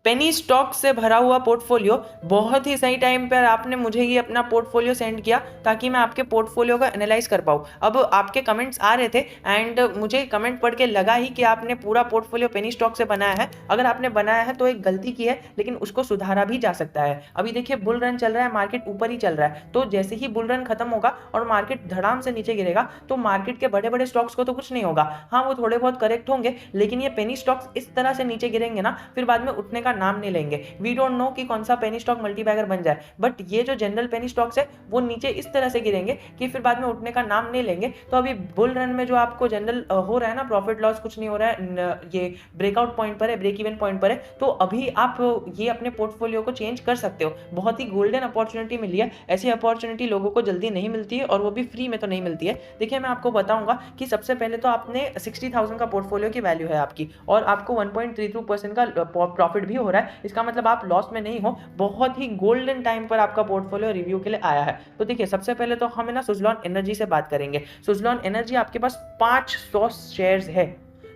Penny stock से भरा हुआ पोर्टफोलियो। बहुत ही सही टाइम पर आपने मुझे ये अपना पोर्टफोलियो सेंड किया ताकि मैं आपके पोर्टफोलियो का एनालाइज कर पाऊँ। अब आपके कमेंट्स आ रहे थे एंड मुझे कमेंट पढ़ के लगा ही कि आपने पूरा पोर्टफोलियो पेनी स्टॉक से बनाया है। अगर आपने बनाया है तो एक गलती की है, लेकिन उसको सुधारा भी जा सकता है। अभी देखिए बुल रन चल रहा है, मार्केट ऊपर ही चल रहा है, तो जैसे ही बुल रन खत्म होगा और मार्केट धड़ाम से नीचे गिरेगा तो मार्केट के बड़े बड़े स्टॉक्स को तो कुछ नहीं होगा। हाँ, वो थोड़े बहुत करेक्ट होंगे, लेकिन ये पेनी स्टॉक्स इस तरह से नीचे गिरेंगे ना, फिर बाद में उठने का नाम नहीं लेंगे। वी डोंट नो कि कौन सा पेनी स्टॉक मल्टीबैगर बन जाए, बट ये जो जनरल पेनी स्टॉक्स है वो नीचे इस तरह से गिरेंगे कि फिर बाद में उठने का नाम नहीं लेंगे। तो अभी बुल रन में जो आपको जनरल हो रहा है ना, प्रॉफिट लॉस कुछ नहीं हो रहा है, ये ब्रेकआउट पॉइंट पर है, ब्रेक इवन पॉइंट पर है, तो अभी आप ये अपने पोर्टफोलियो को चेंज कर सकते हो। बहुत ही गोल्डन अपॉर्चुनिटी मिली है। ऐसी अपॉर्चुनिटी लोगों को जल्दी नहीं मिलती है, और वो भी फ्री में तो नहीं मिलती है। देखिए मैं आपको बताऊंगा कि सबसे पहले तो आपने 60,000 का पोर्टफोलियो की वैल्यू है आपकी, और आपको 1.32% का प्रॉफिट भी हो रहा है। इसका मतलब आप लॉस में नहीं हो। बहुत ही गोल्डन टाइम पर आपका पोर्टफोलियो रिव्यू के लिए आया है। तो देखिए सबसे पहले तो हम ना सुज़लॉन एनर्जी से बात करेंगे। सुज़लॉन एनर्जी आपके पास 500 शेयर्स है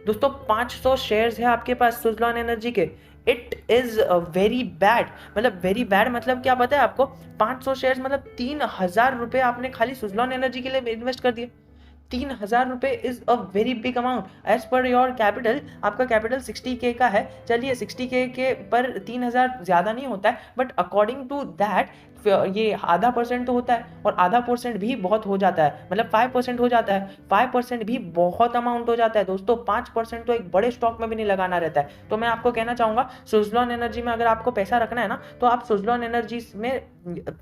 दोस्तों, 500 शेयर्स है आपके पास सुज़लॉन एनर्जी के। इट इज़ वेरी बैड, मतलब वेरी बैड मतलब क्या पता है आपको? 500 शेयर्स मतलब 3,000 रुपये आपने खाली सुज़लॉन एनर्जी के लिए इन्वेस्ट कर दिए। 3,000 रुपये is a very big amount as per your capital. आपका कैपिटल 60K का है, चलिए 60K के पर 3,000 ज़्यादा नहीं होता है, बट अकॉर्डिंग टू दैट ये आधा परसेंट तो होता है, और आधा परसेंट भी बहुत हो जाता है, मतलब 5% हो जाता है। 5% भी बहुत अमाउंट हो जाता है दोस्तों। 5% तो एक बड़े स्टॉक में भी नहीं लगाना रहता है। तो मैं आपको कहना चाहूँगा सुज़लॉन एनर्जी में अगर आपको पैसा रखना है ना, तो आप सुज़लॉन एनर्जी में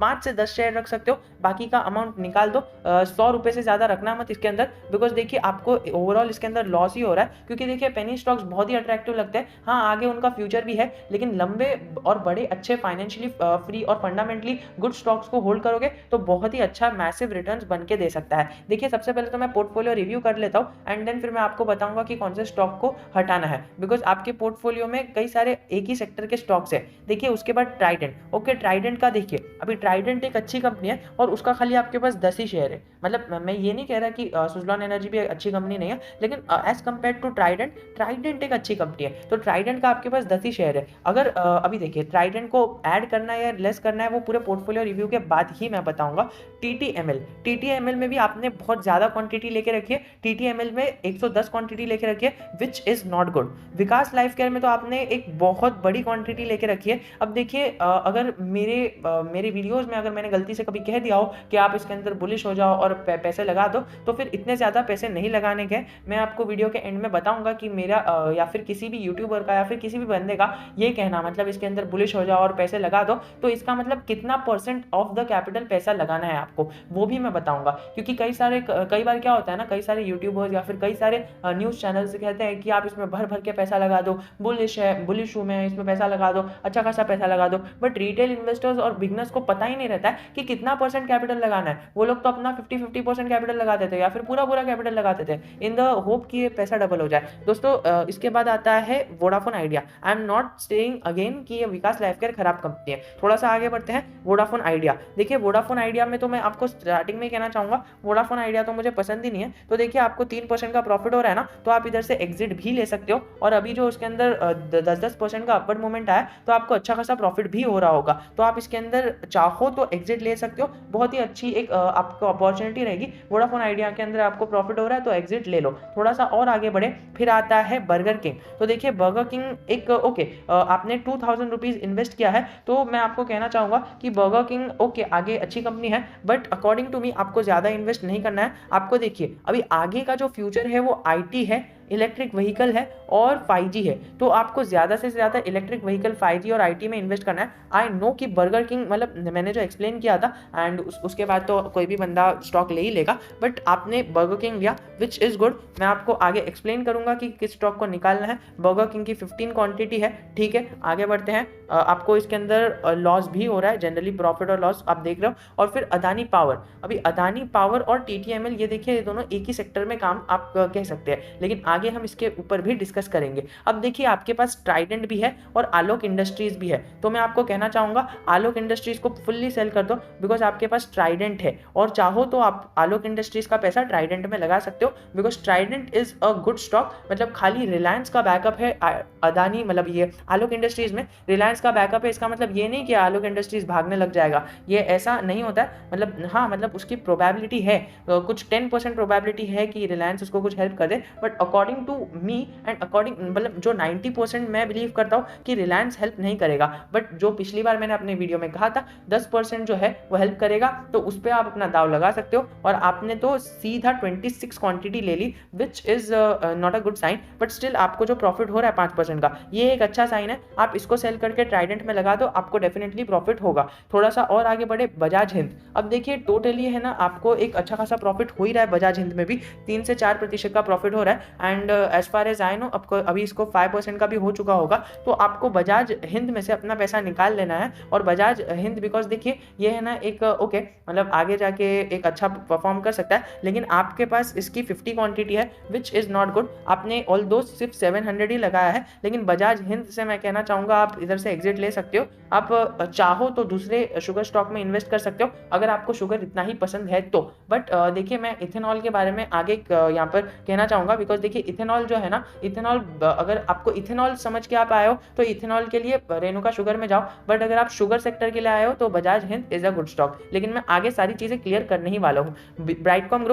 5 से 10 शेयर रख सकते हो, बाकी का अमाउंट निकाल दो। 100 रुपये से ज़्यादा रखना मत इसके अंदर, बिकॉज देखिए आपको ओवरऑल इसके अंदर लॉस ही हो रहा है। क्योंकि देखिए पेनी स्टॉक्स बहुत ही अट्रैक्टिव लगते हैं, हाँ आगे उनका फ्यूचर भी है, लेकिन लंबे और बड़े अच्छे फाइनेंशियली फ्री और फंडामेंटली गुड स्टॉक्स को होल्ड करोगे तो बहुत ही अच्छा मैसिव रिटर्न्स बन के दे सकता है। देखिए सबसे पहले तो मैं पोर्टफोलियो रिव्यू कर लेता हूँ, एंड देन फिर मैं आपको बताऊंगा कि कौन से स्टॉक को हटाना है, बिकॉज आपके पोर्टफोलियो में कई सारे एक ही सेक्टर के स्टॉक्स है। देखिए उसके बाद ट्राइडेंट। ओके, ट्राइडेंट का देखिए, अभी ट्राइडेंट एक अच्छी कंपनी है और उसका खाली आपके पास 10 ही शेयर है। मतलब मैं ये नहीं कह रहा कि सुज़लॉन एनर्जी भी अच्छी कंपनी नहीं है, लेकिन as compared to Trident, Trident एक अच्छी कंपनी है। तो ट्राइडेंट का आपके पास 10 ही शेयर है। अगर अभी देखिए ट्राइडेंट को ऐड करना है या लेस करना है, वो पूरे पोर्टफोलियो रिव्यू के बाद ही मैं बताऊंगा। टीटीएमएल, टीटीएमएल में भी आपने बहुत ज्यादा क्वांटिटी लेके रखी है। टीटीएमएल में 110 क्वांटिटी लेके रखी है, विच is not good. Vikas life care में तो आपने एक बहुत बड़ी क्वांटिटी लेके रखी है। अब देखिए अगर मेरे वीडियोस में अगर मैंने गलती से कभी कह दिया हो कि आप इसके अंदर बुलिश हो जाओ और पैसे लगा दो, तो फिर इतने ज्यादा पैसे नहीं लगाने के। मैं आपको वीडियो के एंड में बताऊंगा कि मेरा या फिर किसी भी यूट्यूबर का या फिर किसी भी बंदे का ये कहना मतलब इसके अंदर बुलिश हो जाओ और पैसे लगा दो, तो इसका मतलब कितना परसेंट ऑफ द कैपिटल पैसा लगाना है आपको, वो भी मैं बताऊंगा। क्योंकि कई बार क्या होता है ना, कई सारे यूट्यूबर्स या फिर कई सारे न्यूज़ चैनल से कहते हैं कि आप इसमें भर भर के पैसा लगा दो, बुलिश हूँ मैं, इसमें पैसा लगा दो, अच्छा खासा पैसा लगा दो। बट रिटेल इन्वेस्टर्स और बिगनर्स को पता ही नहीं रहता है कि कितना परसेंट कैपिटल लगाना है। वो लोग तो अपना 50-50% कैपिटल लगाते थे या फिर पूरा पूरा कैपिटल लगाते थे इन द होप कि ये पैसा डबल हो जाए। दोस्तों इसके बाद आता है Vodafone idea. I am not saying again कि ये विकास लाइफ केयर खराब कंपनी है। थोड़ा सा आगे बढ़ते हैं, वोडाफोन आइडिया। देखिए वोडाफोन आइडिया में तो मैं आपको स्टार्टिंग में कहना चाहूंगा, वोडाफोन आइडिया तो मुझे पसंद ही नहीं है। तो देखिए आपको 3% का प्रॉफिट हो रहा है ना, तो आप इधर से एग्जिट भी ले सकते हो, और अभी जो उसके अंदर 10% का अपवर्ड मूवमेंट आया तो आपको अच्छा खासा प्रॉफिट भी हो रहा होगा। तो आप इसके अंदर चाहो तो एग्जिट ले सकते हो, बहुत ही अच्छी एक आपको अपॉर्चुनिटी रहेगी। वोडाफोन आइडिया के अंदर आपको प्रॉफिट हो रहा है तो एग्जिट ले लो। थोड़ा सा और आगे बढ़े, फिर आता है बर्गर किंग। तो देखिए बर्गर किंग एक ओके, आपने 2,000 रुपीज इन्वेस्ट किया है, तो मैं आपको कहना चाहूंगा कि बर्गर किंग ओके आगे अच्छी कंपनी है, बट अकॉर्डिंग टू मी आपको ज्यादा इन्वेस्ट नहीं करना है। आपको देखिए अभी आगे का जो फ्यूचर है वो आईटी है, इलेक्ट्रिक व्हीकल है और 5G है। तो आपको ज़्यादा से ज़्यादा इलेक्ट्रिक व्हीकल, 5G और आईटी में इन्वेस्ट करना है। आई नो कि बर्गर किंग मतलब मैंने जो एक्सप्लेन किया था, एंड उसके बाद तो कोई भी बंदा स्टॉक ले ही लेगा, बट आपने बर्गर किंग लिया विच इज़ गुड। मैं आपको आगे एक्सप्लेन करूंगा कि किस स्टॉक को निकालना है। बर्गर किंग की 15 क्वांटिटी है, ठीक है। आगे बढ़ते हैं, आपको इसके अंदर लॉस भी हो रहा है, जनरली प्रॉफिट और लॉस आप देख रहे हो। और फिर अदानी पावर, अभी अदानी पावर और टीटीएमएल ये देखिए ये दोनों एक ही सेक्टर में काम आप कह सकते हैं, लेकिन आगे आगे हम इसके ऊपर भी डिस्कस करेंगे। अब देखिए आपके पास ट्राइडेंट भी है और आलोक इंडस्ट्रीज भी है, तो मैं आपको कहना चाहूँगा आलोक इंडस्ट्रीज को फुल्ली सेल कर दो, बिकॉज आपके पास ट्राइडेंट है और चाहो तो आप आलोक इंडस्ट्रीज का पैसा ट्राइडेंट में लगा सकते हो, because Trident is a good stock. मतलब खाली रिलायंस का बैकअप है अदानी, मतलब ये आलोक इंडस्ट्रीज में रिलायंस का बैकअप है, इसका मतलब ये नहीं कि आलोक इंडस्ट्रीज भागने लग जाएगा, ये ऐसा नहीं होता है। मतलब हाँ, मतलब उसकी प्रोबेबिलिटी है, कुछ 10% प्रोबेबिलिटी है कि रिलायंस उसको कुछ हेल्प कर दे, but according to me and according मतलब जो 90% मैं बिलीव करता हूँ कि रिलायंस हेल्प नहीं करेगा, बट जो पिछली बार मैंने अपने वीडियो में कहा था 10% जो है वो हेल्प करेगा, तो उस पर आप अपना दाव लगा सकते हो। और आपने तो सीधा 26 क्वांटिटी ले ली, which is not a good sign, but still आपको जो प्रॉफिट हो रहा है 5% का, ये एक अच्छा साइन है। आप इसको सेल करके ट्राइडेंट में लगा दो, आपको डेफिनेटली प्रॉफिट होगा। थोड़ा सा और आगे बढ़े, बजाज हिंद। अब देखिए टोटली है ना, आपको एक अच्छा खासा प्रॉफिट हो ही रहा है, बजाज हिंद में भी 3 से 4% का प्रॉफिट हो रहा है। And as far as I know, अभी इसको 5% का भी हो चुका होगा, तो आपको बजाज हिंद में से अपना पैसा निकाल लेना है। और बजाज हिंद बिकॉज देखिए ये है ना एक ओके, मतलब आगे जाके एक अच्छा परफॉर्म कर सकता है, लेकिन आपके पास इसकी 50 क्वांटिटी है विच इज़ नॉट गुड। आपने ऑल दो सिर्फ 700 ही लगाया है, लेकिन बजाज हिंद से मैं कहना चाहूँगा आप इधर से एग्जिट ले सकते हो। आप चाहो तो दूसरे शुगर स्टॉक में इन्वेस्ट कर सकते हो अगर आपको शुगर इतना ही पसंद है तो। बट देखिए मैं इथेनॉल के बारे में आगे यहाँ पर कहना चाहूँगा, बिकॉज देखिए इथेनॉल जो है ना, इथेनॉल अगर आपको इथेनॉल समझ के आप आए हो तो इथेनॉल के लिए रेणुका शुगर में जाओ, बट अगर आप शुगर सेक्टर के लिए आए हो तो Bajaj Hind is a good stock. लेकिन मैं आगे सारी चीज़ें क्लियर करने ही वाला हूँ। ब्राइटकॉम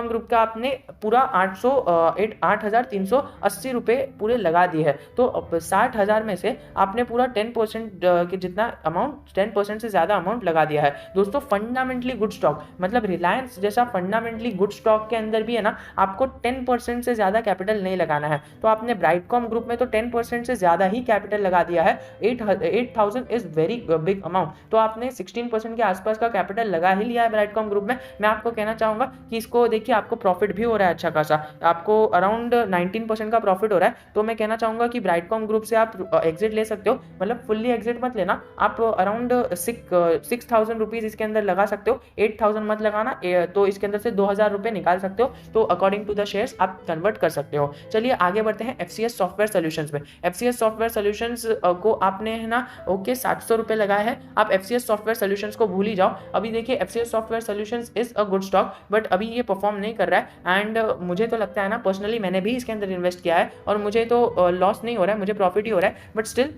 ग्रुप का आपने पूरा 8,380 रुपये पूरे लगा दिए है, तो 60,000 में से आपने पूरा 10% के जितना अमाउंट, 10% से ज़्यादा अमाउंट लगा दिया है। दोस्तों फंडामेंटली गुड स्टॉक, मतलब रिलायंस जैसा फंडामेंटली गुड स्टॉक के अंदर भी है ना, आपको 10% से ज़्यादा कैपिटल नहीं लगाना है। तो आपने ब्राइटकॉम ग्रुप में तो 10% से ज़्यादा ही कैपिटल लगा दिया है। 8,000 इज वेरी बिग अमाउंट, तो आपने 16% के आसपास का कैपिटल लगा ही लिया है ब्राइटकॉम ग्रुप में। मैं आपको कहना चाहूँगा कि इसको देखिए, आपको प्रॉफिट भी हो रहा है अच्छा खासा, आपको अराउंड 19% का प्रॉफिट हो रहा है। तो मैं कहना चाहूँगा कि ब्राइटकॉम ग्रुप से आप एग्जिट ले सकते हो, मतलब फुल्ली एग्जिट मत लेना, आप अराउंड 6,000 रुपीज़ इसके अंदर लगा सकते हो, 8,000 मत लगाना, तो इसके अंदर से 2,000 रुपये निकाल सकते हो, तो अकॉर्डिंग टू द शेयर्स आप कन्वर्ट कर सकते हो। चलिए आगे बढ़ते हैं FCS सॉफ्टवेयर सोल्यूशंस में। FCS सॉफ्टवेयर सोल्यूशंस को आपने है ना ओके 700 रुपये लगाए हैं, आप FCS सॉफ्टवेयर सोल्यूशंस को भूल ही जाओ। अभी देखिए FCS software solutions is a good stock, but अभी ये परफॉर्म नहीं कर रहा है। एंड मुझे तो लगता है ना, पर्सनली मैंने भी इसके अंदर इन्वेस्ट किया है और मुझे तो लॉस नहीं हो रहा है, मुझे प्रॉफिट ही हो रहा है, बट स्टिल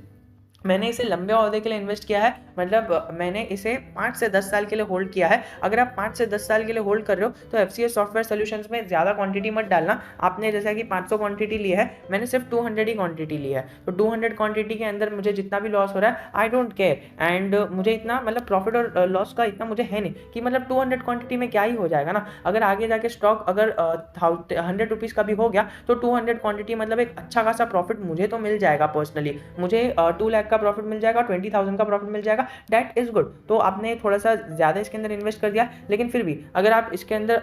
मैंने इसे लंबे अवधि के लिए इन्वेस्ट किया है, मतलब मैंने इसे 5 से 10 साल के लिए होल्ड किया है। अगर आप 5 से 10 साल के लिए होल्ड कर रहे हो तो FCS सॉफ्टवेयर सोल्यूशंस में ज़्यादा क्वांटिटी मत डालना। आपने जैसा कि 500 क्वांटिटी ली है, मैंने सिर्फ 200 ही क्वांटिटी ली है, तो 200 क्वांटिटी के अंदर मुझे जितना भी लॉस हो रहा है आई डोंट केयर। एंड मुझे इतना मतलब प्रॉफिट और लॉस का इतना मुझे है नहीं कि मतलब 200 क्वांटिटी में क्या ही हो जाएगा ना। अगर आगे जाके स्टॉक अगर 100 रुपीज़ का भी हो गया तो 200 क्वांटिटी मतलब एक अच्छा खासा प्रॉफिट मुझे तो मिल जाएगा। पर्सनली मुझे 2 लाख का प्रॉफिट मिल जाएगा, 20,000 का प्रॉफिट मिल जाएगा, दैट इज गुड। तो आपने थोड़ा सा ज़्यादा इसके अंदर इन्वेस्ट कर दिया, लेकिन फिर भी अगर आप इसके अंदर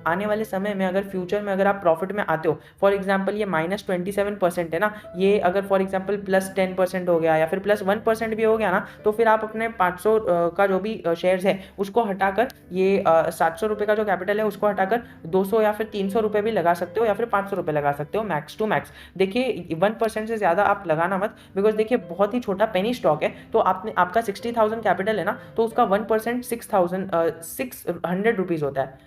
आने वाले समय में अगर फ्यूचर में अगर आप प्रॉफिट में आते हो, फॉर एग्जाम्पल ये -27% है ना, ये अगर फॉर एग्जाम्पल +10% हो गया या फिर +1% भी हो गया ना, तो फिर आप अपने 500 का जो भी शेयर्स है उसको हटाकर, ये 700 रुपये का जो कैपिटल है उसको हटाकर 200 या फिर 300 रुपये भी लगा सकते हो, या फिर 500 रुपये लगा सकते हो मैक्स टू मैक्स। देखिए 1% से ज़्यादा आप लगाना मत, बिकॉज देखिए बहुत ही छोटा पेनी स्टॉक है। तो आपने आपका 60,000 कैपिटल है ना, तो उसका 1% 600 रुपीज़ होता है।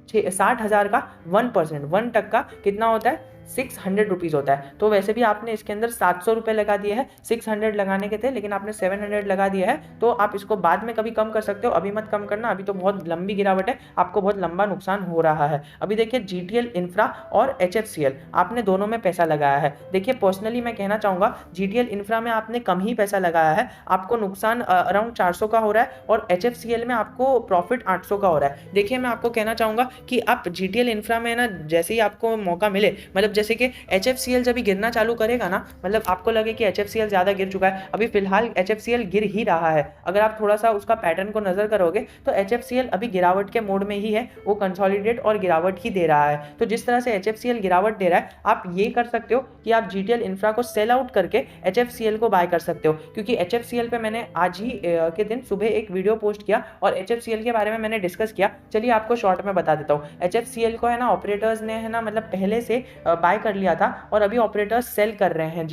60,000 का 1%, 1% कितना होता है? 600 रुपीज़ होता है। तो वैसे भी आपने इसके अंदर 700 रुपये लगा दिए हैं, 600 लगाने के थे लेकिन आपने 700 लगा दिया है, तो आप इसको बाद में कभी कम कर सकते हो, अभी मत कम करना, अभी तो बहुत लंबी गिरावट है, आपको बहुत लंबा नुकसान हो रहा है। अभी देखिए GTL इंफ्रा और HFCL आपने दोनों में पैसा लगाया है। देखिए पर्सनली मैं कहना चाहूँगा GTL इंफ्रा में आपने कम ही पैसा लगाया है, आपको नुकसान अराउंड 400 का हो रहा है, और HFCL में आपको प्रॉफिट 800 का हो रहा है। देखिए मैं आपको कहना चाहूँगा कि आप GTL इंफ्रा में ना, जैसे ही आपको मौका मिले, मतलब जैसे कि HFCL जब गिरना चालू करेगा ना, मतलब आपको लगे कि HFCL ज़्यादा गिर चुका है, अभी फिलहाल HFCL गिर ही रहा है, अगर आप थोड़ा सा उसका पैटर्न को नज़र करोगे तो HFCL अभी गिरावट के मोड में ही है, वो कंसोलिडेट और गिरावट ही दे रहा है। तो जिस तरह से HFCL गिरावट दे रहा है, आप ये कर सकते हो कि आप GTL इंफ्रा को सेल आउट करके HFCL को बाय कर सकते हो, क्योंकि HFCL पे मैंने आज ही के दिन सुबह एक वीडियो पोस्ट किया और HFCL के बारे में मैंने डिस्कस किया। चलिए आपको शॉर्ट में बता देता हूँ। HFCL को है ना ऑपरेटर्स ने है ना, मतलब पहले से बाय कर लिया था और अभी ऑपरेटर्स सेल कर रहे हैं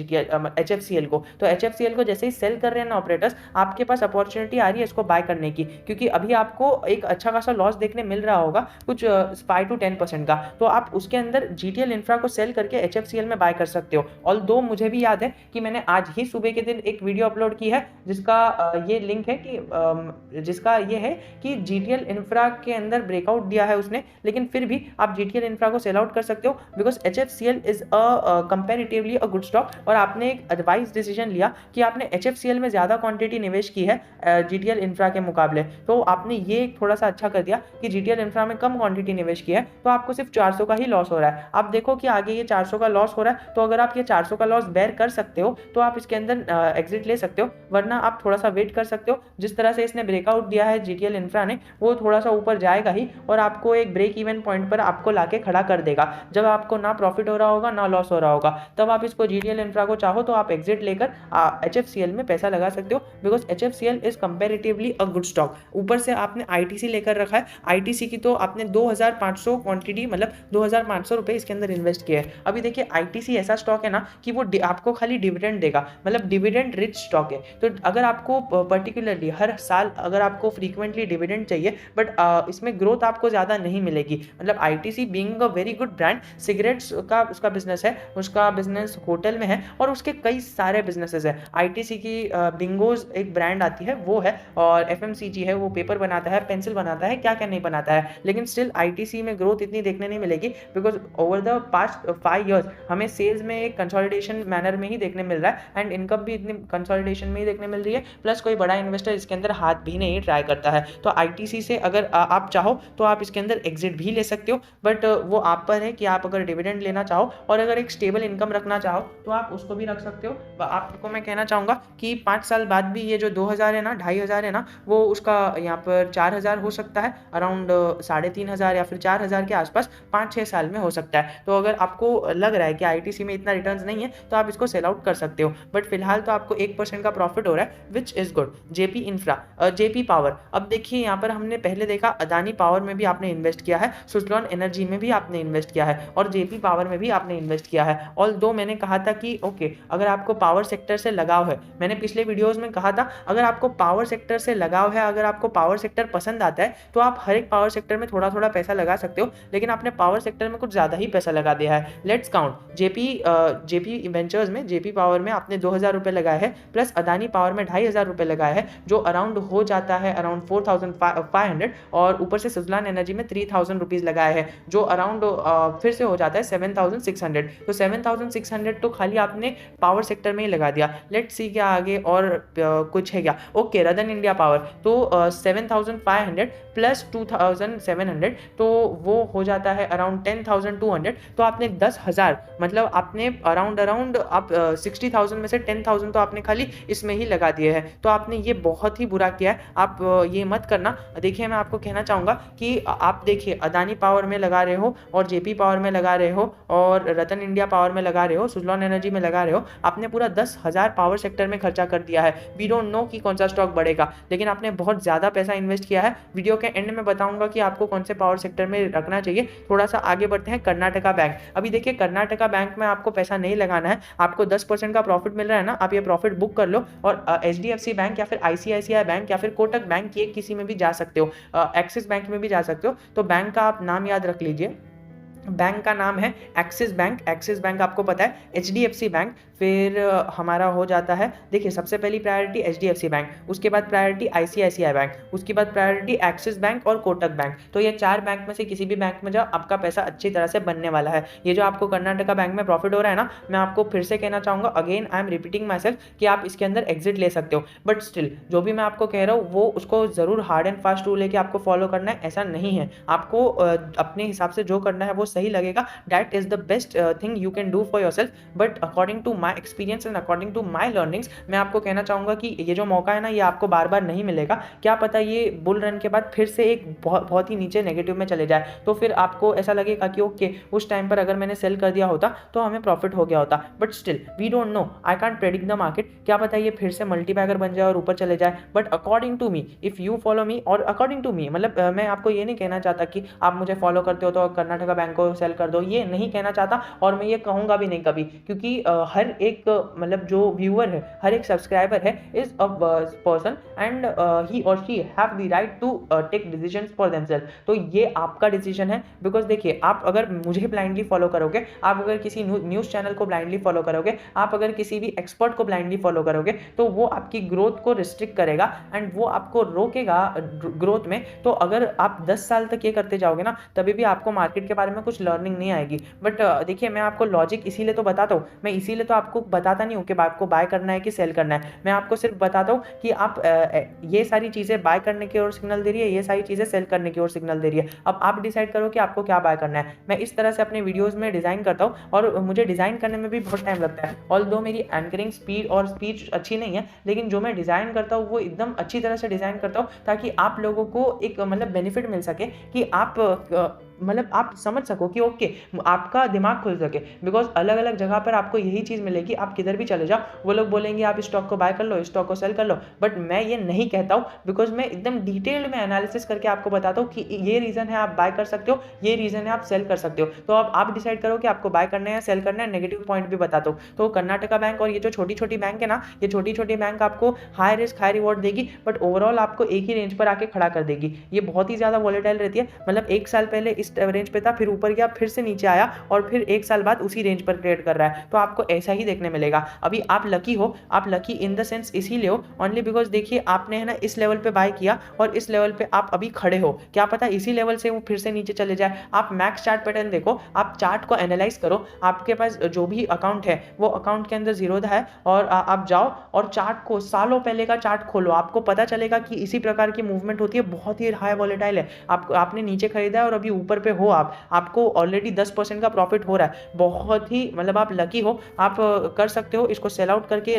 HFCL को। तो HFCL को जैसे ही सेल कर रहे हैं ना ऑपरेटर्स, आपके पास अपॉर्चुनिटी आ रही है इसको बाय करने की, क्योंकि अभी आपको एक अच्छा खासा लॉस देखने मिल रहा होगा कुछ 5 to 10% का। तो आप उसके अंदर GTL इंफ्रा को सेल करके HFCL में बाय कर सकते हो। ऑल्दो मुझे भी याद है कि मैंने आज ही सुबह के दिन एक वीडियो अपलोड की है जिसका ये लिंक है कि जिसका ये है कि GTL इंफ्रा के अंदर ब्रेकआउट दिया है उसने, लेकिन फिर भी आप GTL इंफ्रा को सेल आउट कर सकते हो because HFCL is comparatively a good stock. और आपने एक एडवाइस डिसीजन लिया कि आपने HFCL में ज़्यादा क्वांटिटी निवेश की है GTL इंफ्रा के मुकाबले, तो आपने ये थोड़ा सा अच्छा कर दिया कि GTL इंफ्रा में कम क्वांटिटी निवेश की है, तो आपको सिर्फ 400 का ही लॉस हो रहा है। आप देखो कि आगे ये 400 का लॉस हो रहा है, तो अगर आप ये 400 का लॉस बेयर कर सकते हो तो आप इसके अंदर एग्जिट ले सकते हो, वरना आप थोड़ा सा वेट कर सकते हो। जिस तरह से इसने ब्रेकआउट दिया है GTL इंफ्रा ने, वो थोड़ा सा ऊपर जाएगा ही और आपको एक ब्रेक इवन पॉइंट पर आपको लाके खड़ा कर देगा। जब आपको ना प्रॉफिट हो रहा होगा ना लॉस हो रहा होगा, तब आप इसको GTL इंफ्रा को चाहो तो आप एग्जिट लेकर HFCL में पैसा लगा सकते हो because HFCL is comparatively a good stock. ऊपर से आपने ITC लेकर रखा है, ITC की तो आपने 2500 क्वांटिटी मतलब 2500 रुपए इसके अंदर इन्वेस्ट किए हैं। अभी देखिए ITC ऐसा स्टॉक है ना कि वो आपको खाली डिविडेंड देगा, मतलब डिविडेंड रिच स्टॉक है। तो अगर आपको पर्टिकुलरली हर साल अगर आपको फ्रीक्वेंटली डिविडेंड चाहिए बट इसमें ग्रोथ आपको ज़्यादा नहीं मिलेगी, मतलब ITC being a very good brand, cigarettes का उसका बिजनेस है, उसका बिजनेस होटल में है और उसके कई सारे बिजनेसेस है। ITC की बिंगोज एक ब्रांड आती है वो है, और FMCG है, वो पेपर बनाता है, पेंसिल बनाता है, क्या क्या नहीं बनाता है, लेकिन स्टिल ITC में ग्रोथ इतनी देखने नहीं मिलेगी because over the past 5 years हमें सेल्स में एक कंसोलिडेशन मैनर में ही देखने मिल रहा है एंड इनकम भी इतनी कंसोलिडेशन में ही देखने मिल रही है, प्लस कोई बड़ा इन्वेस्टर इसके अंदर हाथ भी नहीं ट्राई करता है। तो ITC से अगर आप चाहो तो आप इसके अंदर एग्जिट भी ले सकते हो, बट वो आप पर है कि आप अगर डिविडेंड लेना चाहो और अगर एक स्टेबल इनकम रखना चाहो तो आप उसको भी रख सकते हो। आपको मैं कहना चाहूँगा कि 5 साल बाद भी ये जो 2000 है ना, 2500 है ना, वो उसका यहाँ पर 4000 हो सकता है, अराउंड 3500 या फिर 4000 के आसपास 5-6 साल में हो सकता है। तो अगर आपको लग रहा है कि ITC में इतना रिटर्न्स नहीं है तो आप इसको सेल आउट कर सकते हो, बट फिलहाल तो आपको 1% का प्रॉफिट हो रहा है which is good. JP infra, JP power, अब देखिए यहाँ पर हमने पहले देखा अदानी पावर में भी आपने इन्वेस्ट किया है, सुजलॉन एनर्जी में भी आपने इन्वेस्ट किया है और JP पावर में भी आपने इन्वेस्ट किया है। ऑल्दो मैंने कहा था कि ओके अगर आपको पावर सेक्टर से लगाव है, मैंने पिछले वीडियोस में कहा था अगर आपको पावर सेक्टर से लगाव है, अगर आपको पावर सेक्टर पसंद आता है तो आप हर एक पावर सेक्टर में थोड़ा थोड़ा पैसा लगा सकते हो, लेकिन आपने पावर सेक्टर में कुछ ज़्यादा ही पैसा लगा दिया है। लेट्स काउंट JP वेंचर्स में, JP पावर में आपने 2000 रुपये लगाए हैं, प्लस अदानी पावर में 2500 रुपये लगाए हैं, जो अराउंड हो जाता है अराउंड 4500, और ऊपर से सुजलान एनर्जी में 3000 रुपीज़ लगाए हैं जो अराउंड फिर से हो जाता है 7600। तो 7600 तो खाली आपने पावर सेक्टर में ही लगा दिया। लेट्स सी क्या आगे और कुछ है क्या। ओके रतन इंडिया पावर, तो 7500 प्लस 2700 तो वो हो जाता है अराउंड 10200। तो आपने 10,000 मतलब आपने अराउंड आप 60,000 में से 10,000 तो आपने खाली इसमें ही लगा दिए हैं। तो आपने ये बहुत ही बुरा किया है, आप ये मत करना। देखिए मैं आपको कहना चाहूँगा कि आप देखिए अदानी पावर में लगा रहे हो और JP पावर में लगा रहे हो और रतन इंडिया पावर में लगा रहे हो, सुजलॉन एनर्जी में लगा रहे हो, आपने पूरा 10,000 पावर सेक्टर में खर्चा कर दिया है। वी डोंट नो कि कौन सा स्टॉक बढ़ेगा, लेकिन आपने बहुत ज़्यादा पैसा इन्वेस्ट किया है। वीडियो के एंड में बताऊंगा कि आपको कौन से पावर सेक्टर में रखना चाहिए। थोड़ा सा आगे बढ़ते हैं, कर्नाटका बैंक। अभी देखिए कर्नाटका बैंक में आपको पैसा नहीं लगाना है, आपको 10% का प्रॉफिट मिल रहा है ना, आप ये प्रॉफिट बुक कर लो और HDFC बैंक या फिर ICICI बैंक या फिर कोटक बैंक की किसी में भी जा सकते हो, एक्सिस बैंक में भी जा सकते हो। तो बैंक का आप नाम याद रख लीजिए, बैंक का नाम है एक्सिस बैंक। एक्सिस बैंक आपको पता है, HDFC बैंक, फिर हमारा हो जाता है, देखिए सबसे पहली प्रायोरिटी HDFC बैंक, उसके बाद प्रायोरिटी ICICI बैंक, उसके बाद प्रायोरिटी एक्सिस बैंक और कोटक बैंक। तो ये 4 बैंक में से किसी भी बैंक में जाओ, आपका पैसा अच्छी तरह से बनने वाला है। ये जो आपको कर्नाटका बैंक में प्रॉफिट हो रहा है ना, मैं आपको फिर से कहना चाहूँगा, again I am repeating my self, कि आप इसके अंदर एग्जिट ले सकते हो, बट स्टिल जो भी मैं आपको कह रहा हूँ वो उसको ज़रूर हार्ड एंड फास्ट रूल लेके आपको फॉलो करना है, ऐसा नहीं है। आपको अपने हिसाब से जो करना है वो सही लगेगा, that is the best thing you can do for yourself. But according to my experience and according to my learnings, मैं आपको कहना चाहूँगा कि ये जो मौका है ना, ये आपको बार बार नहीं मिलेगा। क्या पता ये बुल रन के बाद फिर से एक बहुत ही नीचे नेगेटिव में चले जाए, तो फिर आपको ऐसा लगेगा कि ओके उस टाइम पर अगर मैंने सेल कर दिया होता तो हमें प्रॉफिट हो गया होता। But still we don't know, I can't predict the market, क्या पता ये फिर से मल्टीबैगर बन जाए और ऊपर चले जाए। But according to me, if you follow me, और अकॉर्डिंग टू मी मतलब मैं आपको ये नहीं कहना चाहता कि आप मुझे फॉलो करते हो तो कर्नाटका बैंक को सेल कर दो, ये नहीं कहना चाहता और मैं ये कहूँगा भी नहीं कभी, क्योंकि हर एक मतलब जो व्यूअर है, हर एक सब्सक्राइबर है is a person and he और she have the right to take decisions for themselves. तो ये आपका डिसीजन है, बिकॉज देखिए आप अगर मुझे ब्लाइंडली फॉलो करोगे, आप अगर किसी न्यूज़ चैनल को ब्लाइंडली फॉलो करोगे, आप अगर किसी भी एक्सपर्ट को ब्लाइंडली फॉलो करोगे, तो वो आपकी ग्रोथ को रिस्ट्रिक्ट करेगा एंड वो आपको रोकेगा ग्रोथ में। तो अगर आप 10 साल तक ये करते जाओगे ना, तभी भी आपको मार्केट के बारे में कुछ लर्निंग नहीं आएगी। बट देखिए मैं आपको लॉजिक इसीलिए तो बताता हूँ, मैं इसीलिए तो आपको बताता नहीं हूँ कि आपको बाय करना है कि सेल करना है, मैं आपको सिर्फ बताता हूँ कि आप ये सारी चीज़ें बाय करने की ओर सिग्नल दे रही है, ये सारी चीज़ें सेल करने की ओर सिग्नल दे रही है। अब आप डिसाइड करो कि आपको क्या बाय करना है। मैं इस तरह से अपने वीडियोज़ में डिज़ाइन करता हूँ और मुझे डिज़ाइन करने में भी बहुत टाइम लगता है। ऑल्दो मेरी एंकरिंग स्पीड और स्पीच अच्छी नहीं है, लेकिन जो मैं डिज़ाइन करता हूँ वो एकदम अच्छी तरह से डिज़ाइन करता हूँ ताकि आप लोगों को एक मतलब बेनिफिट मिल सके कि आप मतलब आप समझ सको कि ओके आपका दिमाग खुल सके। बिकॉज अलग अलग जगह पर आपको यही चीज़ मिलेगी, आप किधर भी चले जाओ वो लोग बोलेंगे आप स्टॉक को बाय कर लो, स्टॉक को सेल कर लो, बट मैं ये नहीं कहता हूँ। बिकॉज मैं एकदम डिटेल्ड में एनालिसिस करके आपको बताता हूँ कि ये रीज़न है आप बाय कर सकते हो, ये रीज़न है आप सेल कर सकते हो। तो अब आप डिसाइड करो कि आपको बाय करना है या सेल करना है। नेगेटिव पॉइंट भी बताता हूँ। तो कर्नाटका बैंक और ये जो छोटी छोटी बैंक है ना, ये छोटी छोटी बैंक आपको हाई रिस्क हाई रिवॉर्ड देगी, बट ओवरऑल आपको एक ही रेंज पर आके खड़ा कर देगी। ये बहुत ही ज़्यादा वॉलेटाइल रहती है, मतलब एक साल पहले इस रेंज पे था, फिर ऊपर गया, फिर से नीचे आया और फिर एक साल बाद उसी रेंज पर ट्रेड कर रहा है। तो आपको ऐसा ही देखने मिलेगा। अभी आप लकी हो, आप लकी इन द सेंस इसीलिए हो ओनली बिकॉज देखिए आपने है ना इस लेवल पे बाय किया और इस लेवल पे आप अभी खड़े हो, क्या पता इसी लेवल से वो फिर से नीचे चले जाए। आप मैक्स चार्ट पैटर्न देखो, आप चार्ट को एनालाइज करो, आपके पास जो भी अकाउंट है वो अकाउंट के अंदर जीरोधा है और आप जाओ और चार्ट को सालों पहले का चार्ट खोलो, आपको पता चलेगा कि इसी प्रकार की मूवमेंट होती है, बहुत ही हाई वॉलेटाइल है। आपने नीचे खरीदा है और अभी ऊपर पे हो, आपको ऑलरेडी 10% का प्रॉफिट हो रहा है, बहुत ही मतलब आप लकी हो। आप कर सकते हो इसको सेल आउट करके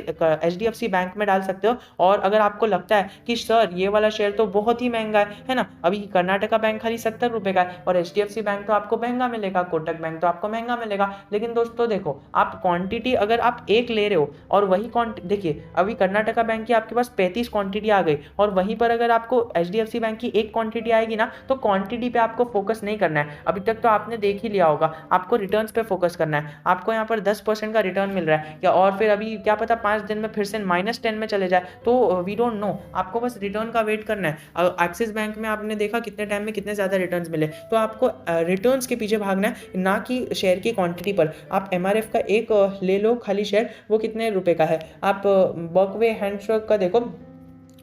HDFC बैंक में डाल सकते हो। और अगर आपको लगता है कि सर ये वाला शेयर तो बहुत ही महंगा है ना, अभी कर्नाटका बैंक खाली 70 रुपए का है और HDFC बैंक तो आपको महंगा मिलेगा, कोटक बैंक तो आपको महंगा मिलेगा। लेकिन दोस्तों देखो, आप क्वांटिटी अगर आप एक ले रहे हो और वही क्वांटिटी देखिए, अभी कर्नाटका बैंक की आपके पास 35 क्वांटिटी आ गई और वहीं पर अगर आपको HDFC बैंक की एक क्वांटिटी आएगी ना, तो क्वांटिटी पे आपको फोकस नहीं करना है। अभी तक तो आपने देख ही लिया होगा, आपको रिटर्न्स पे फोकस करना है। आपको यहाँ पर 10% का रिटर्न मिल रहा है, या और फिर अभी क्या पता 5 दिन में फिर से -10 में चले जाए, तो वी डोंट नो। आपको बस रिटर्न का वेट करना है। एक्सिस बैंक में आपने देखा कितने टाइम में कितने ज़्यादा रिटर्न्स मिले, तो आपको रिटर्न्स के पीछे भागना है, ना कि शेयर की क्वांटिटी पर। आप MRF का एक ले लो खाली शेयर, वो कितने रुपए का है। आप बर्कवे हैंडशॉक का देखो,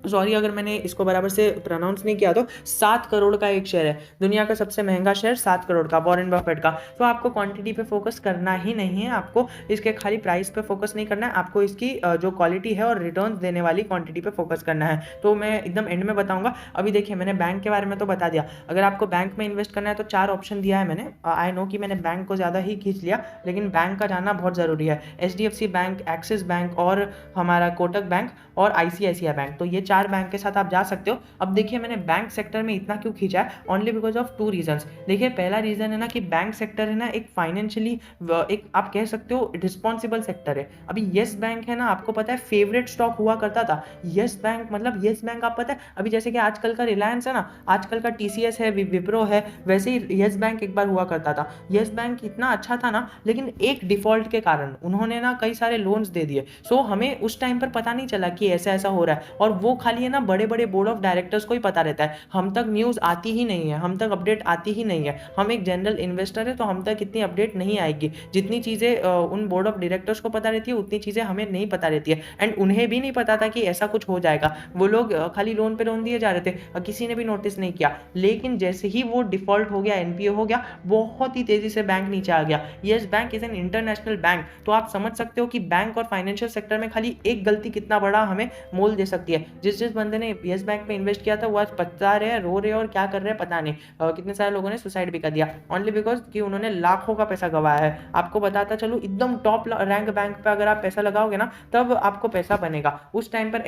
सॉरी अगर मैंने इसको बराबर से प्रोनाउंस नहीं किया, तो 7 करोड़ का एक शेयर है, दुनिया का सबसे महंगा शेयर 7 करोड़ का, वॉरेन बफेट का। तो आपको क्वांटिटी पे फोकस करना ही नहीं है, आपको इसके खाली प्राइस पे फोकस नहीं करना है, आपको इसकी जो क्वालिटी है और रिटर्न्स देने वाली क्वांटिटी पे फोकस करना है। तो मैं एकदम एंड में बताऊंगा। अभी देखिए मैंने बैंक के बारे में तो बता दिया, अगर आपको बैंक में इन्वेस्ट करना है तो 4 ऑप्शन दिया है मैंने। आई नो कि मैंने बैंक को ज़्यादा ही खींच लिया, लेकिन बैंक का जाना बहुत ज़रूरी है। HDFC बैंक, एक्सिस बैंक और हमारा कोटक बैंक और ICICI बैंक, तो ये 4 बैंक के साथ आप जा सकते हो। अब देखिए मैंने बैंक सेक्टर में इतना क्यों खींचा है, ओनली बिकॉज ऑफ 2 रीजंस। देखिए पहला रीजन है ना कि बैंक सेक्टर है ना एक फाइनेंशियली एक आप कह सकते हो रिस्पॉन्सिबल सेक्टर है। अभी येस बैंक है ना, आपको पता है फेवरेट स्टॉक हुआ करता था येस बैंक, मतलब येस बैंक आप पता है अभी जैसे कि आजकल का रिलायंस है ना, आजकल का TCS है, विप्रो है, वैसे ही येस बैंक एक बार हुआ करता था। येस बैंक इतना अच्छा था ना, लेकिन एक डिफॉल्ट के कारण उन्होंने ना कई सारे लोन्स दे दिए। सो हमें उस टाइम पर पता नहीं चला कि ऐसा ऐसा हो रहा है, और वो खाली है ना बड़े बड़े बोर्ड ऑफ डायरेक्टर्स को ही पता रहता है, हम तक न्यूज़ आती ही नहीं है, हम तक अपडेट आती ही नहीं है। हम एक जनरल इन्वेस्टर है तो हम तक इतनी अपडेट नहीं आएगी। जितनी चीज़ें उन बोर्ड ऑफ डायरेक्टर्स को पता रहती है उतनी चीज़ें हमें नहीं पता रहती है। एंड उन्हें भी नहीं पता था कि ऐसा कुछ हो जाएगा, वो लोग खाली लोन पे लोन दिए जा रहे थे, किसी ने भी नोटिस नहीं किया। लेकिन जैसे ही वो डिफॉल्ट हो गया, NPA हो गया, बहुत ही तेजी से बैंक नीचे आ गया। Yes bank is an international bank. तो आप समझ सकते हो कि बैंक और फाइनेंशियल सेक्टर में खाली एक गलती कितना बड़ा हमें मोल दे सकती है। जिस बंदे ने येस बैंक में इन्वेस्ट किया था वो आज पछता रहे हैं, रो रहे हैं और क्या कर रहे हैं पता नहीं। कितने सारे लोगों ने सुसाइड भी कर दिया ओनली बिकॉज कि उन्होंने लाखों का पैसा गवाया है। आपको बताता चलूँ, एकदम टॉप रैंक बैंक पे अगर आप पैसा लगाओगे ना तब आपको पैसा बनेगा। उस टाइम पर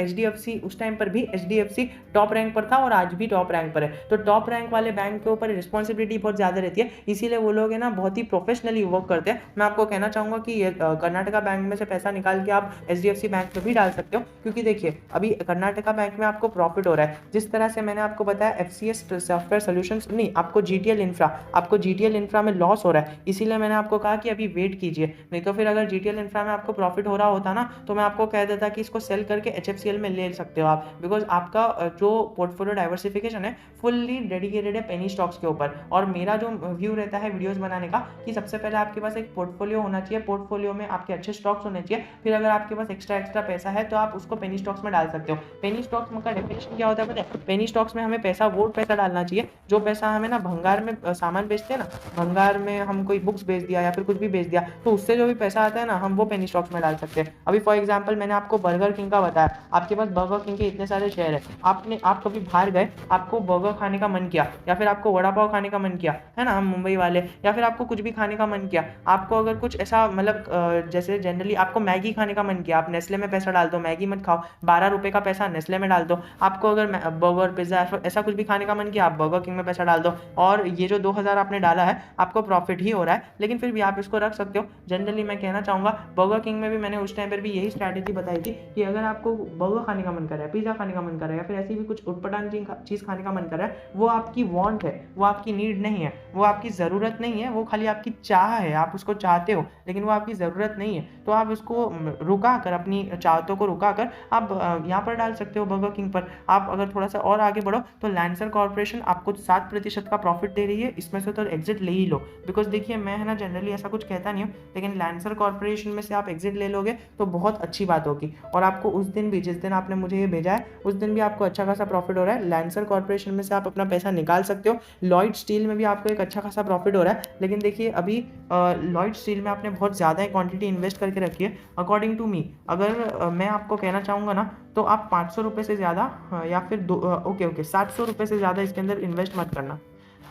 HDFC टॉप रैंक पर था और आज भी टॉप रैंक पर है। तो टॉप रैंक वाले बैंक के ऊपर रिस्पॉन्सिबिलिटी बहुत ज़्यादा रहती है, इसीलिए वो लोग है ना बहुत ही प्रोफेशनली वर्क करते हैं। मैं आपको कहना चाहूँगा कि कर्नाटका बैंक में से पैसा निकाल के आप HDFC बैंक में भी डाल सकते हो, क्योंकि क्योंकि देखिए अभी कर्नाटका बैंक में आपको प्रॉफिट हो रहा है। जिस तरह से मैंने आपको बताया एफसीएस सॉफ्टवेयर सॉल्यूशंस नहीं, आपको जीटीएल इंफ्रा में लॉस हो रहा है, इसीलिए मैंने आपको कहा कि अभी वेट कीजिए। नहीं तो फिर अगर जीटीएल इंफ्रा में आपको प्रॉफिट हो रहा होता ना तो मैं आपको कह देता कि इसको सेल करके एचएफसीएल में ले सकते हो आप, बिकॉज आपका जो पोर्टफोलियो डाइवर्सिफिकेशन है फुल्ली डेडिकेटेड है पेनी स्टॉक्स के ऊपर। और मेरा जो व्यू रहता है वीडियोस बनाने का कि सबसे पहले आपके पास एक पोर्टफोलियो होना चाहिए, पोर्टफोलियो में आपके अच्छे स्टॉक्स होने चाहिए, फिर अगर आपके पास एक्स्ट्रा पैसा है तो आप उसको पेनी स्टॉक्स में डाल सकते हो। पेनी स्टॉक्स का डेफिनेशन क्या होता है पता है? पेनी स्टॉक्स में हमें पैसा वो पैसा डालना चाहिए जो पैसा हमें ना भंगार में सामान बेचते हैं ना, भंगार में हम कोई बुक्स बेच दिया या फिर कुछ भी बेच दिया तो उससे जो भी पैसा आता है ना हम वो पेनी स्टॉक्स में डाल सकते हैं। अभी फॉर एग्जांपल मैंने आपको बर्गर किंग का बताया, आपके पास बर्गर किंग के इतने सारे शेयर है, आप कभी बाहर गए, आपको बर्गर खाने का मन किया या फिर आपको वड़ा पाव खाने का मन किया, है ना, हम मुंबई वाले, या फिर आपको कुछ भी खाने का मन किया, आपको अगर कुछ ऐसा मतलब जैसे जनरली आपको मैगी खाने का मन किया, आप नेस्ले में पैसा डाल दो, मैगी मत खाओ, 12 रुपये का पैसा नेस्ले में डाल दो। आपको अगर बर्गर पिज्जा ऐसा कुछ भी खाने का मन किया, आप बर्गर किंग में पैसा डाल दो, और ये जो 2000 आपने डाला है आपको प्रॉफिट ही हो रहा है, लेकिन फिर भी आप इसको रख सकते हो। जनरली मैं कहना चाहूँगा बर्गर किंग में भी मैंने उस टाइम पर भी यही स्ट्रैटेजी बताई थी कि अगर आपको बर्गर खाने का मन कर रहा है, पिज्जा खाने का मन कर रहा है, या फिर ऐसी भी कुछ उटपटांग चीज़ खाने का मन कर रहा है, वो आपकी वांट है, वो आपकी नीड नहीं है, वो आपकी ज़रूरत नहीं है, वो खाली आपकी चाह है, आप उसको चाहते हो लेकिन वो आपकी ज़रूरत नहीं है। तो आप उसको रुका कर, अपनी चाहतों को रुका कर आप यहाँ पर डाल सकते हो बर्गर किंग पर। आप अगर थोड़ा सा और आगे बढ़ो तो लैंसर कॉर्पोरेशन आपको 7% का प्रॉफिट दे रही है, इसमें से तो एग्जिट ले ही लो। बिकॉज देखिए मैं है ना जनरली ऐसा कुछ कहता नहीं हूँ, लेकिन लैंसर कॉर्पोरेशन में से आप एग्जिट ले लोगे तो बहुत अच्छी बात होगी। और आपको उस दिन भी, जिस दिन आपने मुझे ये भेजा है उस दिन भी आपको अच्छा खासा प्रॉफिट हो रहा है। लैंसर कॉर्पोरेशन में से आप अपना पैसा निकाल सकते हो। लॉयड स्टील में भी आपको एक अच्छा खासा प्रॉफिट हो रहा है, लेकिन देखिए अभी लॉयड स्टील में आपने बहुत ज़्यादा ही क्वांटिटी इन्वेस्ट करके रखी है। अकॉर्डिंग टू मी अगर मैं आपको कहना चाहूँगा ना तो आप 500 रुपये से ज़्यादा या फिर 700 रुपये से ज़्यादा इसके अंदर इन्वेस्ट मत करना।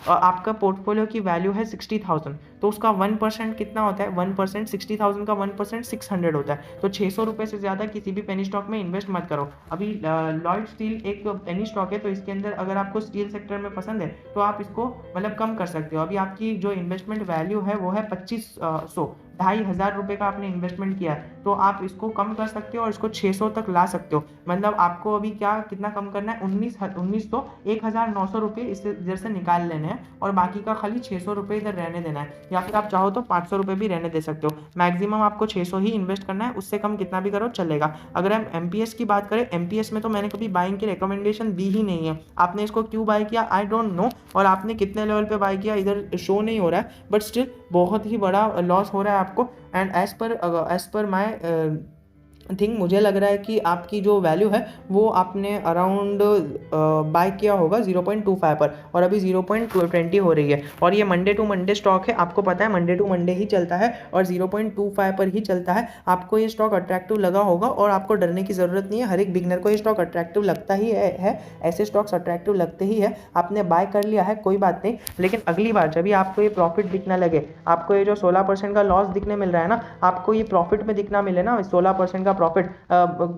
आपका पोर्टफोलियो की वैल्यू है 60,000, तो उसका 1% कितना होता है? 1% 60,000 का 1% 600 होता है। तो 600 रुपये से ज़्यादा किसी भी पेनी स्टॉक में इन्वेस्ट मत करो। अभी लॉयड स्टील एक पेनी स्टॉक है, तो इसके अंदर अगर आपको स्टील सेक्टर में पसंद है तो आप इसको मतलब कम कर सकते हो। अभी आपकी जो इन्वेस्टमेंट वैल्यू है वो है 2,500 रुपये का आपने इन्वेस्टमेंट किया है, तो आप इसको कम कर सकते हो और इसको 600 तक ला सकते हो। मतलब आपको अभी कितना कम करना है? 1,900 रुपये इधर से निकाल लेने हैं और बाकी का खाली 600 रुपये इधर रहने देना है, या फिर आप चाहो तो 500 रुपये भी रहने दे सकते हो। मैक्सिमम आपको 600 ही इन्वेस्ट करना है, उससे कम कितना भी करो चलेगा। अगर हम एमपीएस की बात करें, एमपीएस में तो मैंने कभी बाइंग की रिकमेंडेशन दी ही नहीं है। आपने इसको क्यों बाय किया आई डोंट नो, और आपने कितने लेवल पे बाय किया इधर शो नहीं हो रहा है, बट स्टिल बहुत ही बड़ा लॉस हो रहा है आपको। And as per my think मुझे लग रहा है कि आपकी जो वैल्यू है वो आपने अराउंड बाय किया होगा 0.25 पर, और अभी 0.20 हो रही है। और ये मंडे टू मंडे स्टॉक है, आपको पता है मंडे टू मंडे ही चलता है और 0.25 पर ही चलता है। आपको ये स्टॉक अट्रैक्टिव लगा होगा और आपको डरने की ज़रूरत नहीं है। हर एक बिगनर को ये स्टॉक अट्रैक्टिव लगता ही है, ऐसे स्टॉक्स अट्रैक्टिव लगते ही है। आपने बाय कर लिया है कोई बात नहीं, लेकिन अगली बार जब भी आपको ये प्रॉफिट दिखना लगे, आपको ये जो 16% का लॉस दिखने मिल रहा है ना, आपको ये प्रॉफिट में दिखना मिले ना 16% का प्रॉफिट,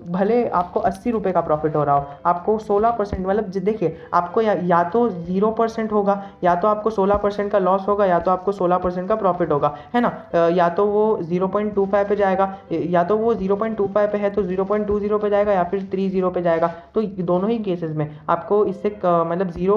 भले आपको 80 रुपये का प्रॉफिट हो रहा हो, आपको 16% मतलब देखिए आपको या तो 0% होगा, या तो आपको 16% का लॉस होगा, या तो आपको 16% का प्रॉफिट होगा, है ना। या तो वो 0.25 पे जाएगा, या तो वो 0.25 पे है तो 0.20 पे जाएगा, या फिर 30 पे जाएगा। तो दोनों ही केसेस में आपको इससे मतलब 0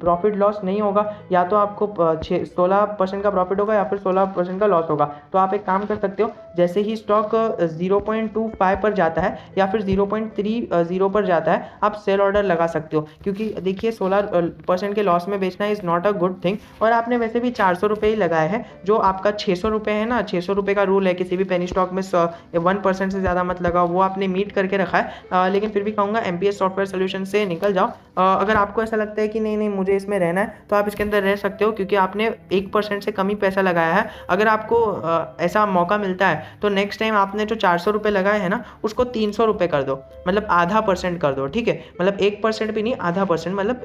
प्रॉफिट लॉस नहीं होगा, या तो आपको 16% का प्रॉफिट होगा या फिर 16% का लॉस होगा। तो आप एक काम कर सकते हो, जैसे ही स्टॉक 0.25 पर जाता है या फिर 0.30 पर जाता है, आप सेल ऑर्डर लगा सकते हो, क्योंकि देखिए 16% के लॉस में बेचना is not a good thing. और आपने वैसे भी 400 रुपये ही लगाए हैं, जो आपका 600 रुपये है ना, 600 रुपये का रूल है किसी भी पेनी स्टॉक में 1% से ज़्यादा मत लगाओ, वो आपने मीट करके रखा है। लेकिन फिर भी कहूँगा एमपीएस सॉफ्टवेयर सोल्यूशन से निकल जाओ। अगर आपको ऐसा लगता है कि नहीं मुझे इसमें रहना है, तो आप इसके अंदर रह सकते हो, क्योंकि आपने 1% से कम ही पैसा लगाया है। अगर आपको ऐसा मौका मिलता है तो नेक्स्ट टाइम आपने जो 400 रुपये लगाए हैं ना, उसको 300 रुपये कर दो, मतलब आधा % कर दो, ठीक है। मतलब 1% भी नहीं, आधा %, मतलब